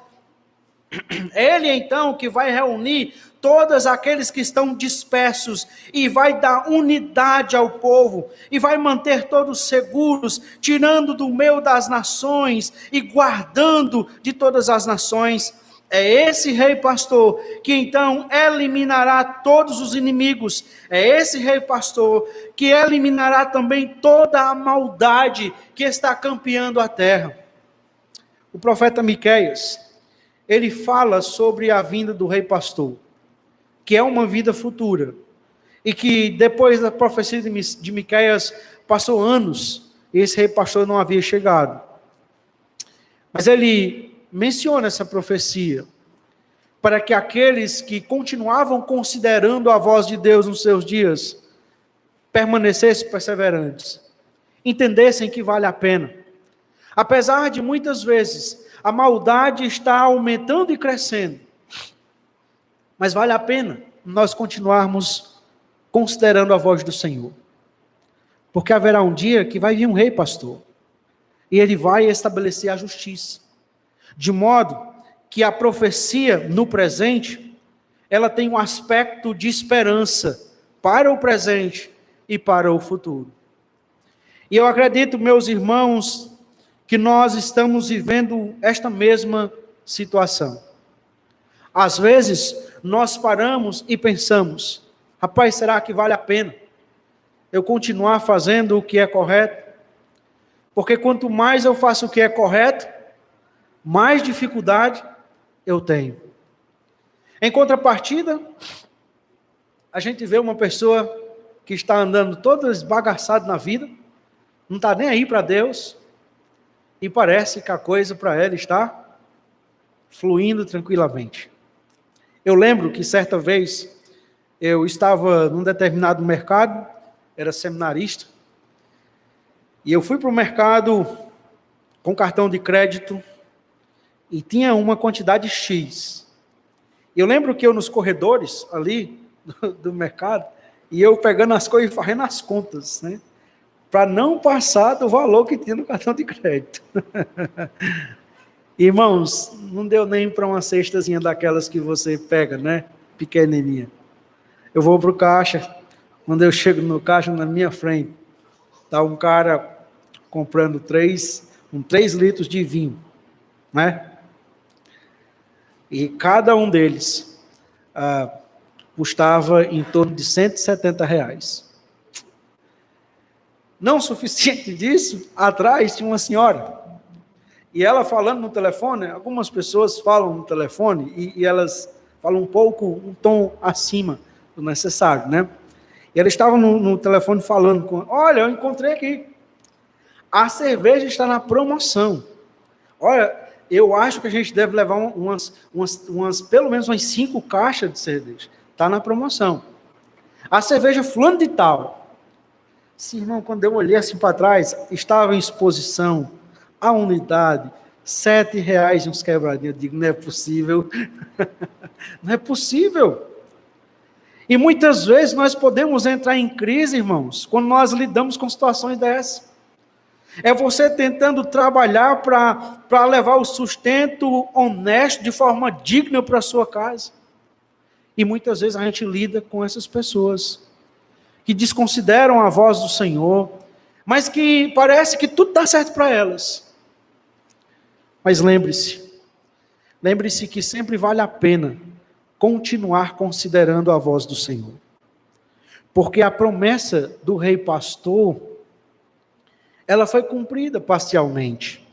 É Ele então que vai reunir todos aqueles que estão dispersos e vai dar unidade ao povo e vai manter todos seguros, tirando do meio das nações e guardando de todas as nações. É esse rei pastor que então eliminará todos os inimigos. É esse rei pastor que eliminará também toda a maldade que está campeando a terra. O profeta Miqueias, ele fala sobre a vinda do rei pastor, que é uma vida futura, e que depois da profecia de Miqueias, passou anos, e esse rei pastor não havia chegado. Mas ele menciona essa profecia, para que aqueles que continuavam considerando a voz de Deus nos seus dias, permanecessem perseverantes, entendessem que vale a pena. Apesar de muitas vezes a maldade estar aumentando e crescendo, mas vale a pena nós continuarmos considerando a voz do Senhor. Porque haverá um dia que vai vir um rei pastor, e ele vai estabelecer a justiça, de modo que a profecia no presente, ela tem um aspecto de esperança para o presente e para o futuro. E eu acredito, meus irmãos, que nós estamos vivendo esta mesma situação. Às vezes, nós paramos e pensamos, rapaz, será que vale a pena eu continuar fazendo o que é correto? Porque quanto mais eu faço o que é correto, mais dificuldade eu tenho. Em contrapartida, a gente vê uma pessoa que está andando toda esbagaçada na vida, não está nem aí para Deus, e parece que a coisa para ela está fluindo tranquilamente. Eu lembro que certa vez eu estava num determinado mercado, era seminarista, e eu fui para o mercado com cartão de crédito e tinha uma quantidade X. Eu lembro que eu nos corredores ali do mercado, e eu pegando as coisas e fazendo as contas, né? Para não passar do valor que tinha no cartão de crédito. Irmãos, não deu nem para uma cestazinha daquelas que você pega, né? Pequenininha. Eu vou para o caixa, quando eu chego no caixa, na minha frente, está um cara comprando 3 litros de vinho, né? E cada um deles custava em torno de R$170. Não suficiente disso, atrás tinha uma senhora, e ela falando no telefone, algumas pessoas falam no telefone, e elas fala um tom acima do necessário, né? E ela estava no telefone falando olha, eu encontrei aqui, a cerveja está na promoção. Olha, eu acho que a gente deve levar pelo menos umas 5 caixas de cerveja. Está na promoção. A cerveja fulano de tal. Sim, irmão, quando eu olhei assim para trás, estava em exposição a unidade, R$7 e uns quebradinhos. Eu digo, não é possível. Não é possível. E muitas vezes nós podemos entrar em crise, irmãos, quando nós lidamos com situações dessas. É você tentando trabalhar para levar o sustento honesto, de forma digna para a sua casa. E muitas vezes a gente lida com essas pessoas que desconsideram a voz do Senhor, mas que parece que tudo dá certo para elas. Mas lembre-se que sempre vale a pena continuar considerando a voz do Senhor. Porque a promessa do rei pastor, ela foi cumprida parcialmente.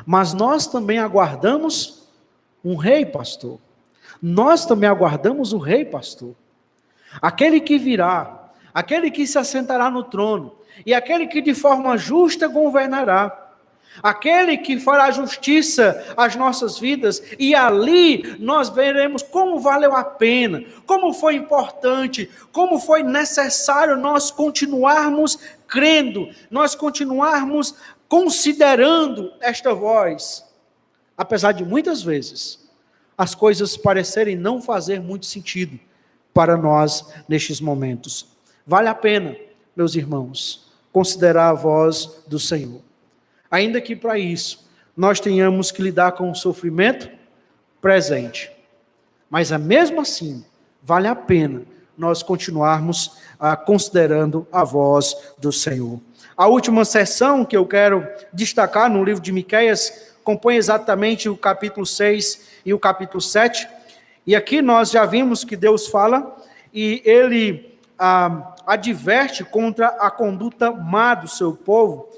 Mas nós também aguardamos um rei pastor. Nós também aguardamos o rei pastor. Aquele que virá, aquele que se assentará no trono, e aquele que de forma justa governará. Aquele que fará justiça às nossas vidas, e ali nós veremos como valeu a pena, como foi importante, como foi necessário nós continuarmos crendo, nós continuarmos considerando esta voz, apesar de muitas vezes as coisas parecerem não fazer muito sentido para nós nestes momentos. Vale a pena, meus irmãos, considerar a voz do Senhor. Ainda que para isso nós tenhamos que lidar com o sofrimento presente. Mas mesmo assim, vale a pena nós continuarmos considerando a voz do Senhor. A última sessão que eu quero destacar no livro de Miqueias compõe exatamente o capítulo 6 e o capítulo 7. E aqui nós já vimos que Deus fala e ele adverte contra a conduta má do seu povo.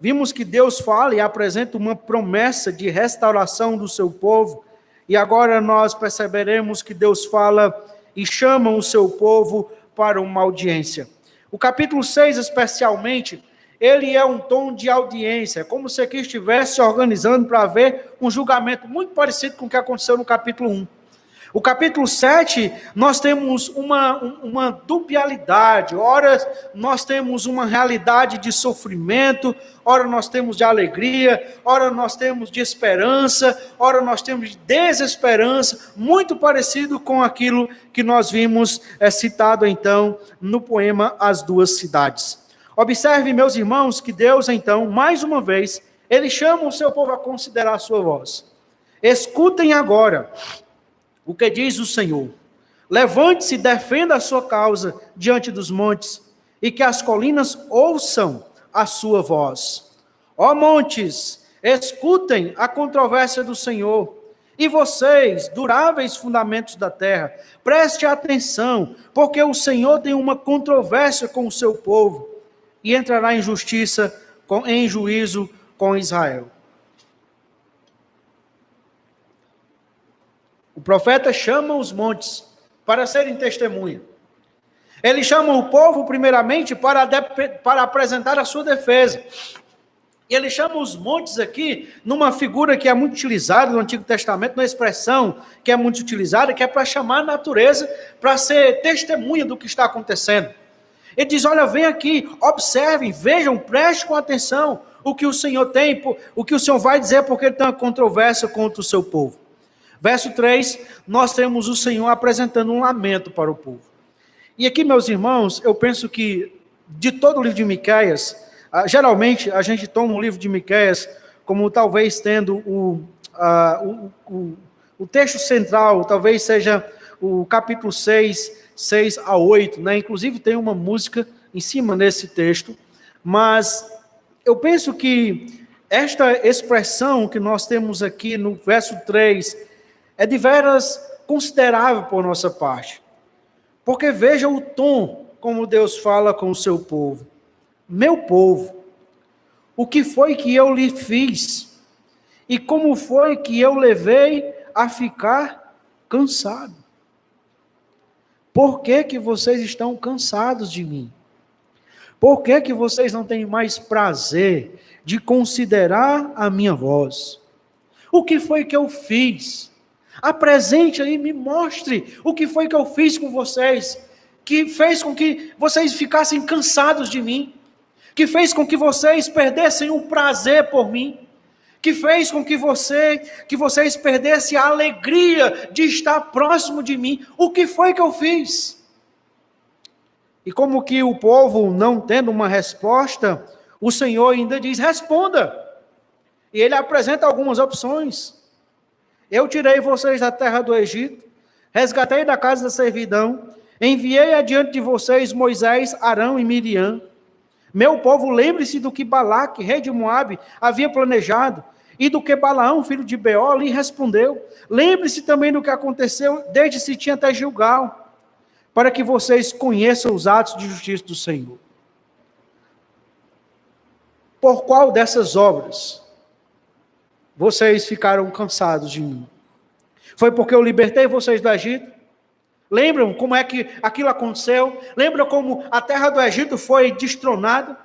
Vimos que Deus fala e apresenta uma promessa de restauração do seu povo, e agora nós perceberemos que Deus fala e chama o seu povo para uma audiência. O capítulo 6, especialmente, ele é um tom de audiência, como se aqui estivesse organizando para haver um julgamento muito parecido com o que aconteceu no capítulo 1. O capítulo 7, nós temos uma dualidade. Ora, nós temos uma realidade de sofrimento, ora nós temos de alegria, ora nós temos de esperança, ora nós temos de desesperança, muito parecido com aquilo que nós vimos citado então no poema As Duas Cidades. Observe, meus irmãos, que Deus então, mais uma vez, ele chama o seu povo a considerar a sua voz. Escutem agora o que diz o Senhor: levante-se e defenda a sua causa diante dos montes, e que as colinas ouçam a sua voz. Ó montes, escutem a controvérsia do Senhor, e vocês, duráveis fundamentos da terra, preste atenção, porque o Senhor tem uma controvérsia com o seu povo, e entrará em justiça, em juízo com Israel. O profeta chama os montes para serem testemunha. Ele chama o povo, primeiramente, para apresentar a sua defesa. E ele chama os montes aqui numa figura que é muito utilizada no Antigo Testamento, numa expressão que é muito utilizada, que é para chamar a natureza para ser testemunha do que está acontecendo. Ele diz: olha, vem aqui, observem, vejam, prestem com atenção o que o Senhor tem, o que o Senhor vai dizer, porque ele tem uma controvérsia contra o seu povo. Verso 3, nós temos o Senhor apresentando um lamento para o povo. E aqui, meus irmãos, eu penso que de todo o livro de Miqueias, geralmente a gente toma o livro de Miqueias como talvez tendo o texto central, talvez seja o capítulo 6 a 8, né? Inclusive tem uma música em cima desse texto, mas eu penso que esta expressão que nós temos aqui no verso 3 é de veras considerável por nossa parte. Porque veja o tom como Deus fala com o seu povo. Meu povo, o que foi que eu lhe fiz? E como foi que eu levei a ficar cansado? Por que que vocês estão cansados de mim? Por que que vocês não têm mais prazer de considerar a minha voz? O que foi que eu fiz? Apresente aí, me mostre o que foi que eu fiz com vocês, que fez com que vocês ficassem cansados de mim, que fez com que vocês perdessem o prazer por mim, que fez com que vocês perdessem a alegria de estar próximo de mim. O que foi que eu fiz? E como que o povo, não tendo uma resposta, o Senhor ainda diz, responda. E ele apresenta algumas opções. Eu tirei vocês da terra do Egito, resgatei da casa da servidão, enviei adiante de vocês Moisés, Arão e Miriam. Meu povo, lembre-se do que Balaque, rei de Moabe, havia planejado, e do que Balaão, filho de Beor, lhe respondeu. Lembre-se também do que aconteceu desde Sitim até Gilgal, para que vocês conheçam os atos de justiça do Senhor. Por qual dessas obras vocês ficaram cansados de mim? Foi porque eu libertei vocês do Egito? Lembram como é que aquilo aconteceu? Lembram como a terra do Egito foi destronada?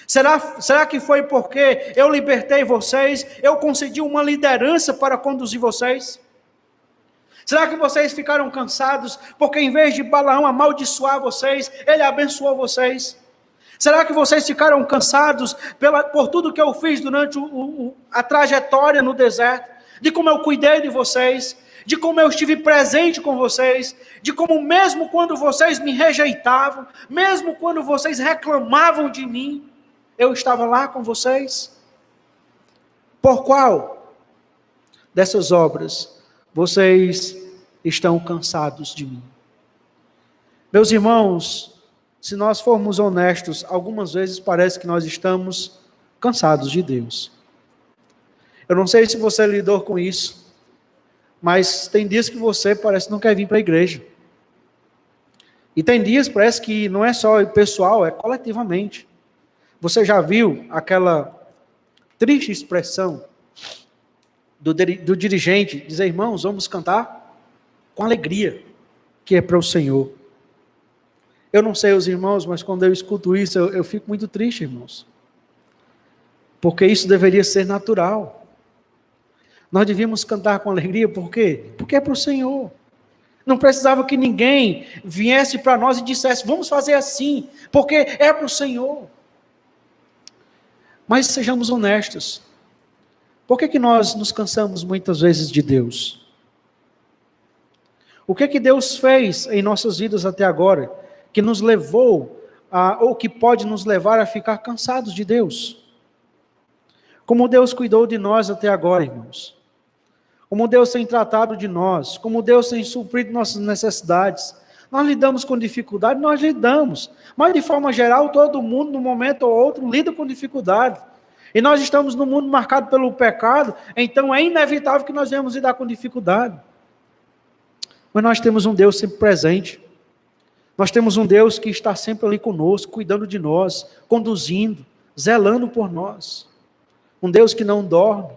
Será que foi porque eu libertei vocês? Eu concedi uma liderança para conduzir vocês? Será que vocês ficaram cansados porque em vez de Balaão amaldiçoar vocês, ele abençoou vocês? Será que vocês ficaram cansados por tudo que eu fiz durante a trajetória no deserto? De como eu cuidei de vocês? De como eu estive presente com vocês? De como mesmo quando vocês me rejeitavam, mesmo quando vocês reclamavam de mim, eu estava lá com vocês? Por qual dessas obras vocês estão cansados de mim? Meus irmãos, se nós formos honestos, algumas vezes parece que nós estamos cansados de Deus. Eu não sei se você lidou com isso, mas tem dias que você parece que não quer vir para a igreja. E tem dias, parece que não é só pessoal, é coletivamente. Você já viu aquela triste expressão do dirigente dizer, irmãos, vamos cantar com alegria, que é para o Senhor. Eu não sei os irmãos, mas quando eu escuto isso, eu fico muito triste, irmãos. Porque isso deveria ser natural. Nós devíamos cantar com alegria, por quê? Porque é para o Senhor. Não precisava que ninguém viesse para nós e dissesse, vamos fazer assim, porque é para o Senhor. Mas sejamos honestos. Por que nós nos cansamos muitas vezes de Deus? O que Deus fez em nossas vidas até agora, que nos levou, ou que pode nos levar a ficar cansados de Deus? Como Deus cuidou de nós até agora, irmãos. Como Deus tem tratado de nós, como Deus tem suprido nossas necessidades. Nós lidamos com dificuldade, nós lidamos. Mas de forma geral, todo mundo, num momento ou outro, lida com dificuldade. E nós estamos num mundo marcado pelo pecado, então é inevitável que nós venhamos lidar com dificuldade. Mas nós temos um Deus sempre presente. Nós temos um Deus que está sempre ali conosco, cuidando de nós, conduzindo, zelando por nós. Um Deus que não dorme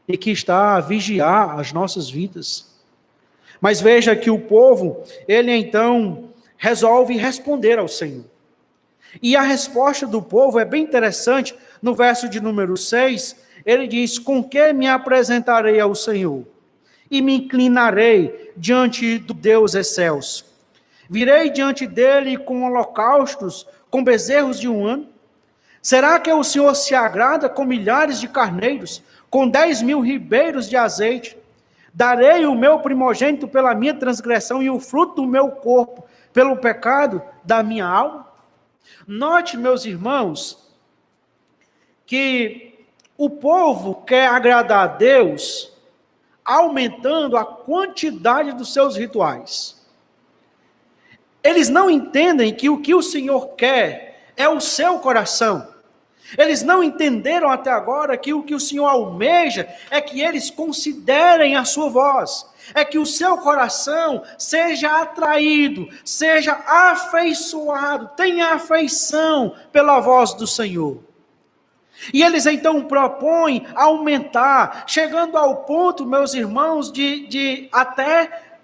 e que está a vigiar as nossas vidas. Mas veja que o povo, ele então resolve responder ao Senhor. E a resposta do povo é bem interessante. No verso de número 6, ele diz, com que me apresentarei ao Senhor? E me inclinarei diante do Deus excelso. Virei diante dele com holocaustos, com bezerros de um ano? Será que o Senhor se agrada com milhares de carneiros, com 10.000 ribeiros de azeite? Darei o meu primogênito pela minha transgressão e o fruto do meu corpo pelo pecado da minha alma? Note, meus irmãos, que o povo quer agradar a Deus aumentando a quantidade dos seus rituais. Eles não entendem que o Senhor quer é o seu coração. Eles não entenderam até agora que o que o Senhor almeja é que eles considerem a sua voz. É que o seu coração seja atraído, seja afeiçoado, tenha afeição pela voz do Senhor. E eles então propõem aumentar, chegando ao ponto, meus irmãos, de até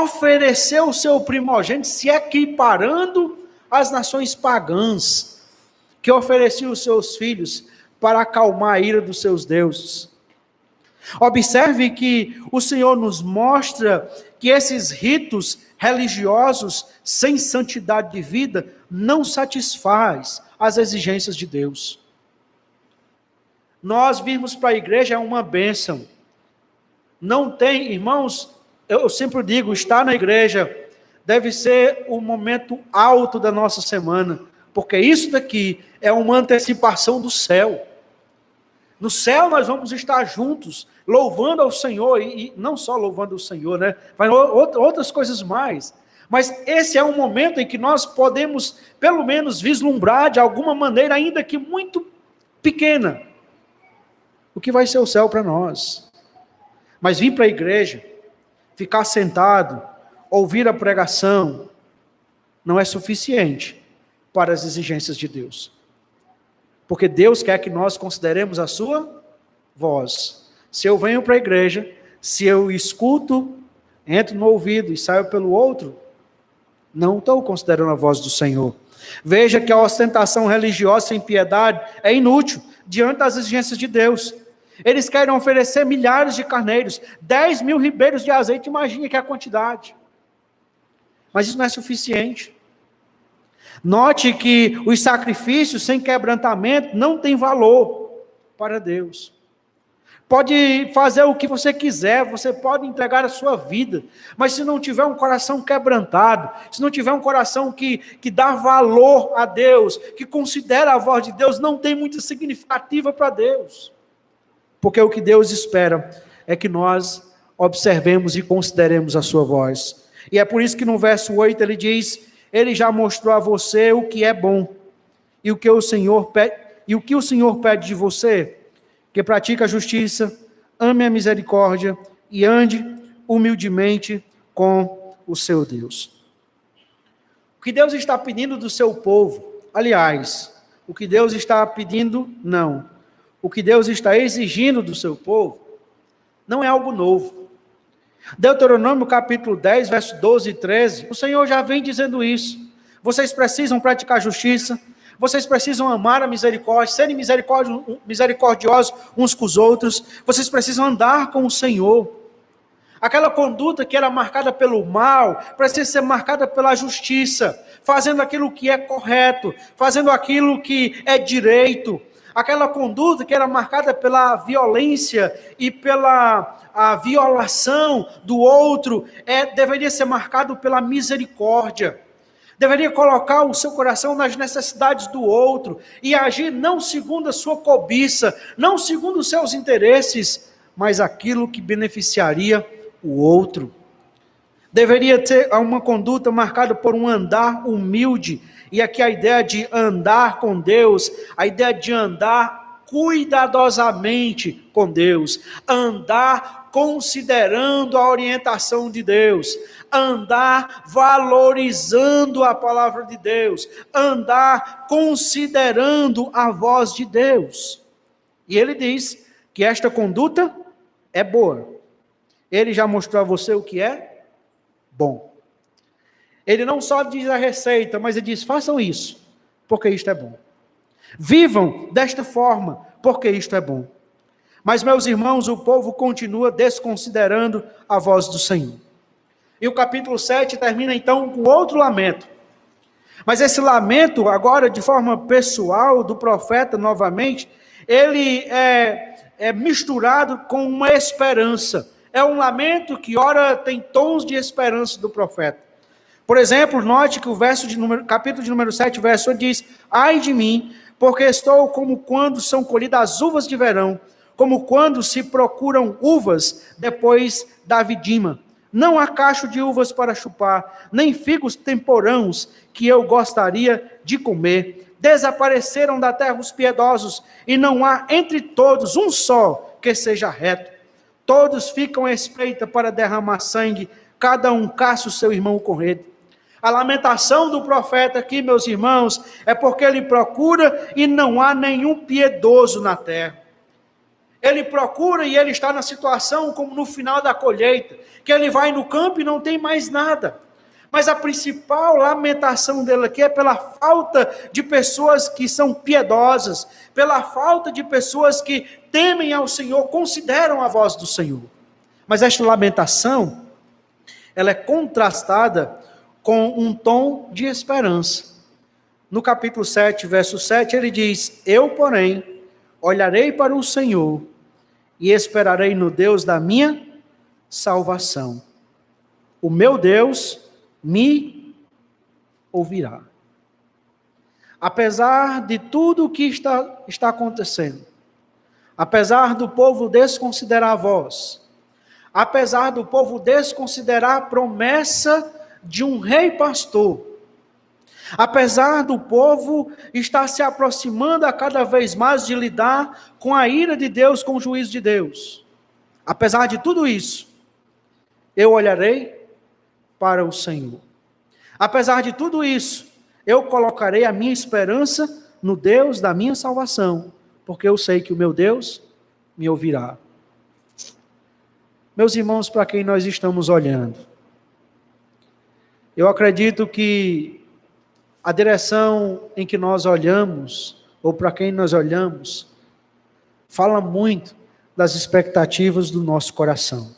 ofereceu o seu primogênito, se equiparando às nações pagãs, que ofereciam os seus filhos para acalmar a ira dos seus deuses. Observe que o Senhor nos mostra que esses ritos religiosos sem santidade de vida não satisfaz as exigências de Deus. Nós virmos para a igreja é uma bênção. Não tem, irmãos, eu sempre digo, estar na igreja deve ser o momento alto da nossa semana, porque isso daqui é uma antecipação do céu. No céu nós vamos estar juntos, louvando ao Senhor, e não só louvando ao Senhor, né? Mas outras coisas mais. Mas esse é um momento em que nós podemos, pelo menos, vislumbrar de alguma maneira, ainda que muito pequena, o que vai ser o céu para nós. Mas vir para a igreja, ficar sentado, ouvir a pregação, não é suficiente para as exigências de Deus. Porque Deus quer que nós consideremos a sua voz. Se eu venho para a igreja, se eu escuto, entro no ouvido e saio pelo outro, não estou considerando a voz do Senhor. Veja que a ostentação religiosa sem piedade é inútil diante das exigências de Deus. Eles querem oferecer milhares de carneiros, 10.000 ribeiros de azeite, imagine que é a quantidade. Mas isso não é suficiente. Note que os sacrifícios sem quebrantamento não têm valor para Deus. Pode fazer o que você quiser, você pode entregar a sua vida, mas se não tiver um coração quebrantado, se não tiver um coração que dá valor a Deus, que considera a voz de Deus, não tem muita significativa para Deus. Porque o que Deus espera é que nós observemos e consideremos a sua voz. E é por isso que no verso 8 ele diz: Ele já mostrou a você o que é bom, e o que o Senhor pede de você, que pratique a justiça, ame a misericórdia e ande humildemente com o seu Deus. O que Deus está pedindo do seu povo, aliás, o que Deus está pedindo, não. O que Deus está exigindo do seu povo, não é algo novo. Deuteronômio capítulo 10, verso 12 e 13, o Senhor já vem dizendo isso. Vocês precisam praticar justiça, vocês precisam amar a misericórdia, serem misericordiosos uns com os outros, vocês precisam andar com o Senhor. Aquela conduta que era marcada pelo mal, precisa ser marcada pela justiça, fazendo aquilo que é correto, fazendo aquilo que é direito. Aquela conduta que era marcada pela violência e pela a violação do outro, deveria ser marcado pela misericórdia. Deveria colocar o seu coração nas necessidades do outro e agir não segundo a sua cobiça, não segundo os seus interesses, mas aquilo que beneficiaria o outro. Deveria ter uma conduta marcada por um andar humilde. E aqui a ideia de andar com Deus, a ideia de andar cuidadosamente com Deus, andar considerando a orientação de Deus, andar valorizando a palavra de Deus, andar considerando a voz de Deus. E ele diz que esta conduta é boa. Ele já mostrou a você o que é bom. Ele não só diz a receita, mas ele diz: façam isso, porque isto é bom. Vivam desta forma, porque isto é bom. Mas, meus irmãos, o povo continua desconsiderando a voz do Senhor. E o capítulo 7 termina então com outro lamento. Mas esse lamento, agora de forma pessoal, do profeta novamente, ele é misturado com uma esperança. É um lamento que, ora, tem tons de esperança do profeta. Por exemplo, note que o capítulo de número 7, verso 1 diz: ai de mim, porque estou como quando são colhidas as uvas de verão, como quando se procuram uvas depois da vidima. Não há cacho de uvas para chupar, nem figos temporãos que eu gostaria de comer. Desapareceram da terra os piedosos, e não há entre todos um só que seja reto. Todos ficam à espreita para derramar sangue, cada um caça o seu irmão com rede. A lamentação do profeta aqui, meus irmãos, é porque ele procura e não há nenhum piedoso na terra. ele procura e ele está na situação como no final da colheita, que ele vai no campo e não tem mais nada. Mas a principal lamentação dele aqui é pela falta de pessoas que são piedosas, pela falta de pessoas que temem ao Senhor, consideram a voz do Senhor. Mas esta lamentação, ela é contrastada com um tom de esperança. No capítulo 7, verso 7, ele diz: eu, porém, olharei para o Senhor e esperarei no Deus da minha salvação. O meu Deus me ouvirá. Apesar de tudo o que está acontecendo, apesar do povo desconsiderar a voz, apesar do povo desconsiderar a promessa de um rei pastor, apesar do povo estar se aproximando a cada vez mais de lidar com a ira de Deus, com o juízo de Deus, apesar de tudo isso, eu olharei para o Senhor. Apesar de tudo isso, eu colocarei a minha esperança no Deus da minha salvação, porque eu sei que o meu Deus me ouvirá. Meus irmãos, para quem nós estamos olhando, eu acredito que a direção em que nós olhamos, ou para quem nós olhamos, fala muito das expectativas do nosso coração.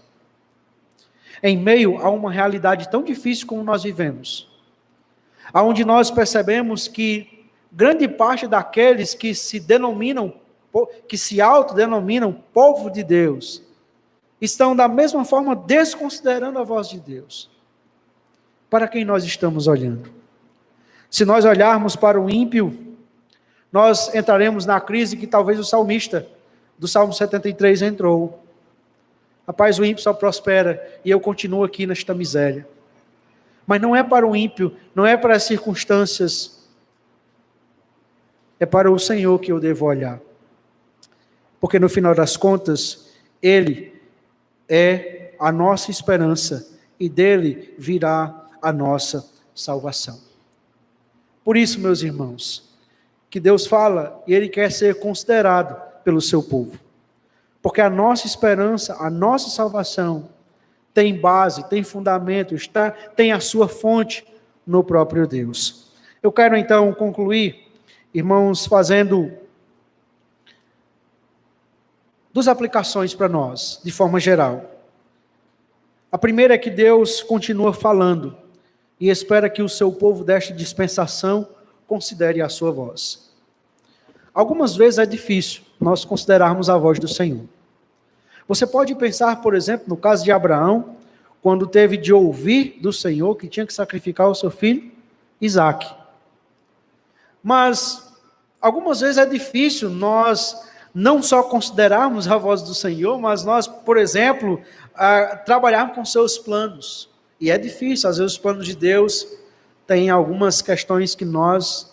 Em meio a uma realidade tão difícil como nós vivemos, onde nós percebemos que grande parte daqueles que se autodenominam povo de Deus, estão da mesma forma desconsiderando a voz de Deus. Para quem nós estamos olhando? Se nós olharmos para o ímpio, nós entraremos na crise que talvez o salmista do Salmo 73 entrou. Rapaz, o ímpio só prospera e eu continuo aqui nesta miséria. Mas não é para o ímpio, não é para as circunstâncias, é para o Senhor que eu devo olhar. Porque no final das contas, Ele é a nossa esperança e dele virá a nossa salvação. Por isso, meus irmãos, que Deus fala e Ele quer ser considerado pelo seu povo. Porque a nossa esperança, a nossa salvação tem base, tem fundamento, tem a sua fonte no próprio Deus. Eu quero então concluir, irmãos, fazendo duas aplicações para nós, de forma geral. A primeira é que Deus continua falando e espera que o seu povo desta dispensação considere a sua voz. Algumas vezes é difícil nós considerarmos a voz do Senhor. Você pode pensar, por exemplo, no caso de Abraão, quando teve de ouvir do Senhor que tinha que sacrificar o seu filho, Isaque. Mas, algumas vezes é difícil nós não só considerarmos a voz do Senhor, mas nós, por exemplo, trabalharmos com seus planos. E é difícil, às vezes os planos de Deus têm algumas questões que nós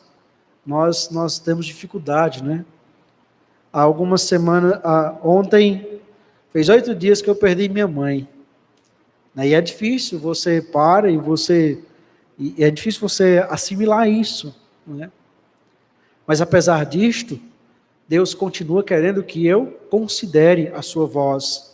temos dificuldade, né? Há algumas semanas, ontem, fez 8 dias que eu perdi minha mãe. E é difícil, você para e é difícil você assimilar isso, né? Mas apesar disto, Deus continua querendo que eu considere a sua voz.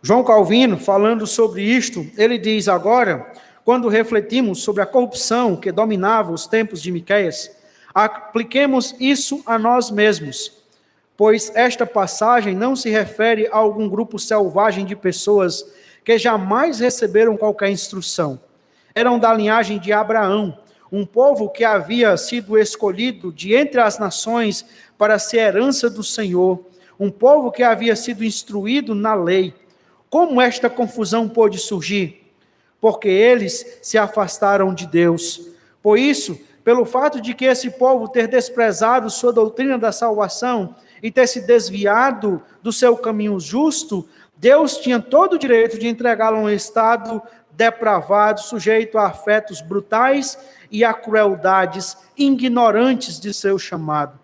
João Calvino, falando sobre isto, ele diz agora, quando refletimos sobre a corrupção que dominava os tempos de Miqueias, apliquemos isso a nós mesmos, pois esta passagem não se refere a algum grupo selvagem de pessoas que jamais receberam qualquer instrução. Eram da linhagem de Abraão, um povo que havia sido escolhido de entre as nações para ser herança do Senhor, um povo que havia sido instruído na lei. Como esta confusão pôde surgir? Porque eles se afastaram de Deus. Por isso, pelo fato de que esse povo ter desprezado sua doutrina da salvação e ter se desviado do seu caminho justo, Deus tinha todo o direito de entregá-lo a um estado depravado, sujeito a afetos brutais e a crueldades ignorantes de seu chamado.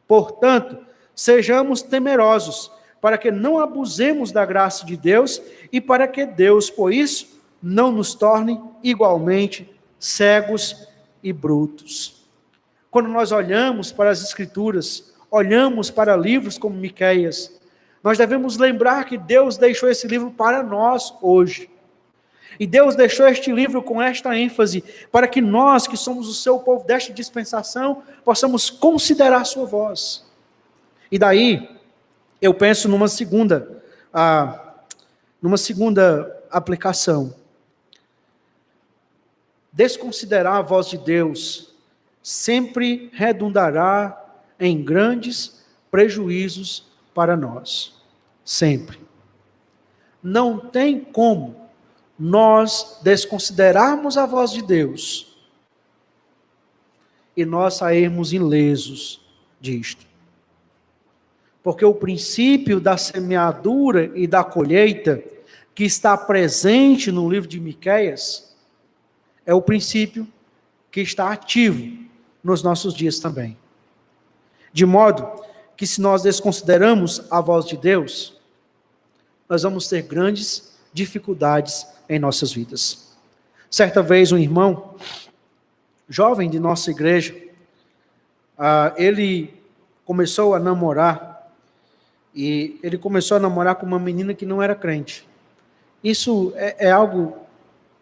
Portanto, sejamos temerosos, para que não abusemos da graça de Deus e para que Deus, por isso, não nos torne igualmente cegos e brutos. Quando nós olhamos para as Escrituras, olhamos para livros como Miqueias, nós devemos lembrar que Deus deixou esse livro para nós hoje. E Deus deixou este livro com esta ênfase, para que nós, que somos o seu povo desta dispensação, possamos considerar a sua voz. E daí, eu penso numa segunda aplicação. Desconsiderar a voz de Deus sempre redundará em grandes prejuízos para nós. Sempre. Não tem como nós desconsiderarmos a voz de Deus e nós sairmos ilesos disto. Porque o princípio da semeadura e da colheita, que está presente no livro de Miqueias, é o princípio que está ativo nos nossos dias também. De modo que, se nós desconsideramos a voz de Deus, nós vamos ter grandes dificuldades em nossas vidas. Certa vez um irmão, jovem de nossa igreja, ele começou a namorar, e ele começou a namorar com uma menina que não era crente. Isso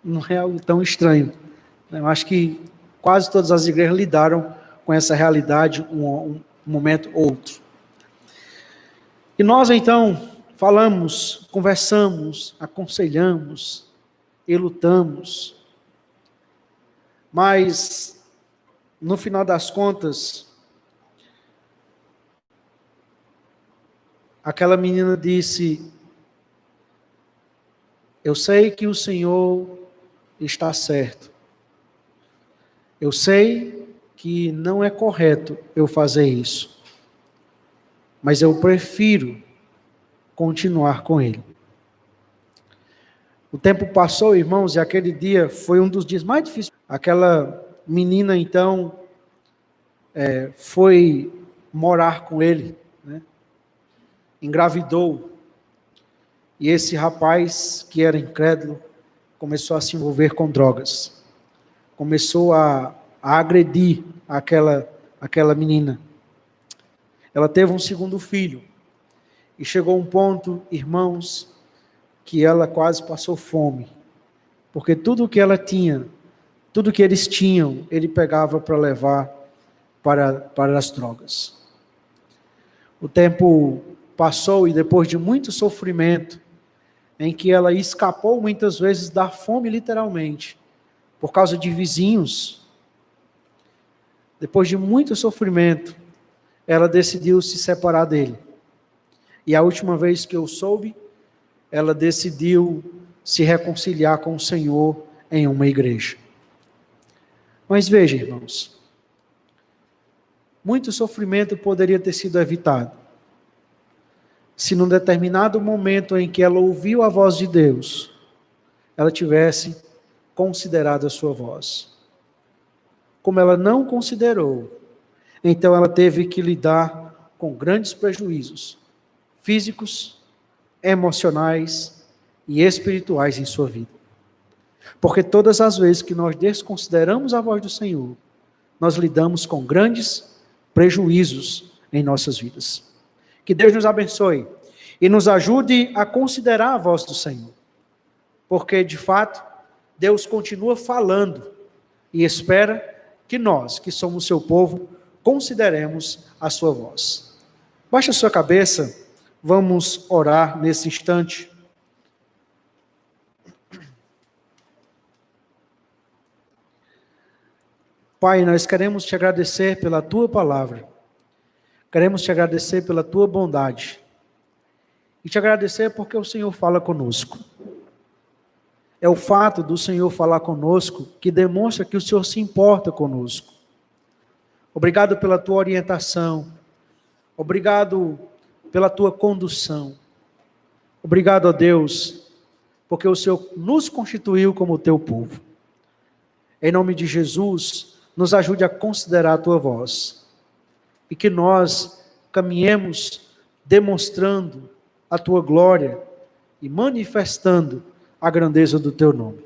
não é algo tão estranho. Eu acho que quase todas as igrejas lidaram com essa realidade um momento ou outro. E nós então falamos, conversamos, aconselhamos e lutamos. Mas, no final das contas, aquela menina disse: eu sei que o Senhor está certo. Eu sei que não é correto eu fazer isso. Mas eu prefiro continuar com ele. O tempo passou, irmãos, e aquele dia foi um dos dias mais difíceis. Aquela menina, então, foi morar com ele, né? Engravidou. E esse rapaz, que era incrédulo, começou a se envolver com drogas. Começou a agredir aquela menina. Ela teve um segundo filho. E chegou um ponto, irmãos, que ela quase passou fome. Porque tudo que ela tinha, tudo que eles tinham, ele pegava para levar para as drogas. O tempo passou e depois de muito sofrimento, em que ela escapou muitas vezes da fome literalmente, por causa de vizinhos, depois de muito sofrimento, ela decidiu se separar dele. E a última vez que eu soube, ela decidiu se reconciliar com o Senhor em uma igreja. Mas veja, irmãos, muito sofrimento poderia ter sido evitado se num determinado momento em que ela ouviu a voz de Deus, ela tivesse considerado a sua voz. Como ela não considerou, então ela teve que lidar com grandes prejuízos físicos, emocionais e espirituais em sua vida. Porque todas as vezes que nós desconsideramos a voz do Senhor, nós lidamos com grandes prejuízos em nossas vidas. Que Deus nos abençoe e nos ajude a considerar a voz do Senhor. Porque, de fato, Deus continua falando e espera que nós, que somos seu povo, consideremos a sua voz. Baixe a sua cabeça, vamos orar nesse instante. Pai, nós queremos te agradecer pela tua palavra. Queremos te agradecer pela tua bondade. E te agradecer porque o Senhor fala conosco. É o fato do Senhor falar conosco que demonstra que o Senhor se importa conosco. Obrigado pela tua orientação. Obrigado pela tua condução. Obrigado a Deus, porque o Senhor nos constituiu como teu povo. Em nome de Jesus, nos ajude a considerar a tua voz. E que nós caminhemos demonstrando a tua glória e manifestando a grandeza do teu nome.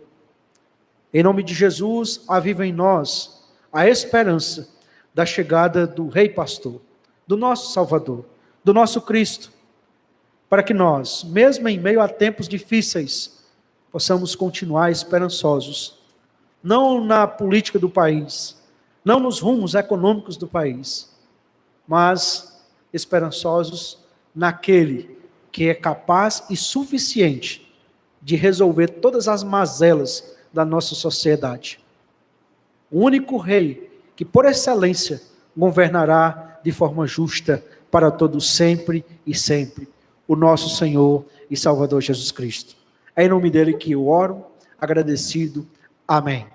Em nome de Jesus, aviva em nós a esperança da chegada do Rei Pastor, do nosso Salvador, do nosso Cristo, para que nós, mesmo em meio a tempos difíceis, possamos continuar esperançosos, não na política do país, não nos rumos econômicos do país, mas esperançosos naquele que é capaz e suficiente de resolver todas as mazelas da nossa sociedade. O único rei que, por excelência, governará de forma justa para todos sempre e sempre, o nosso Senhor e Salvador Jesus Cristo. É em nome dele que eu oro, agradecido. Amém.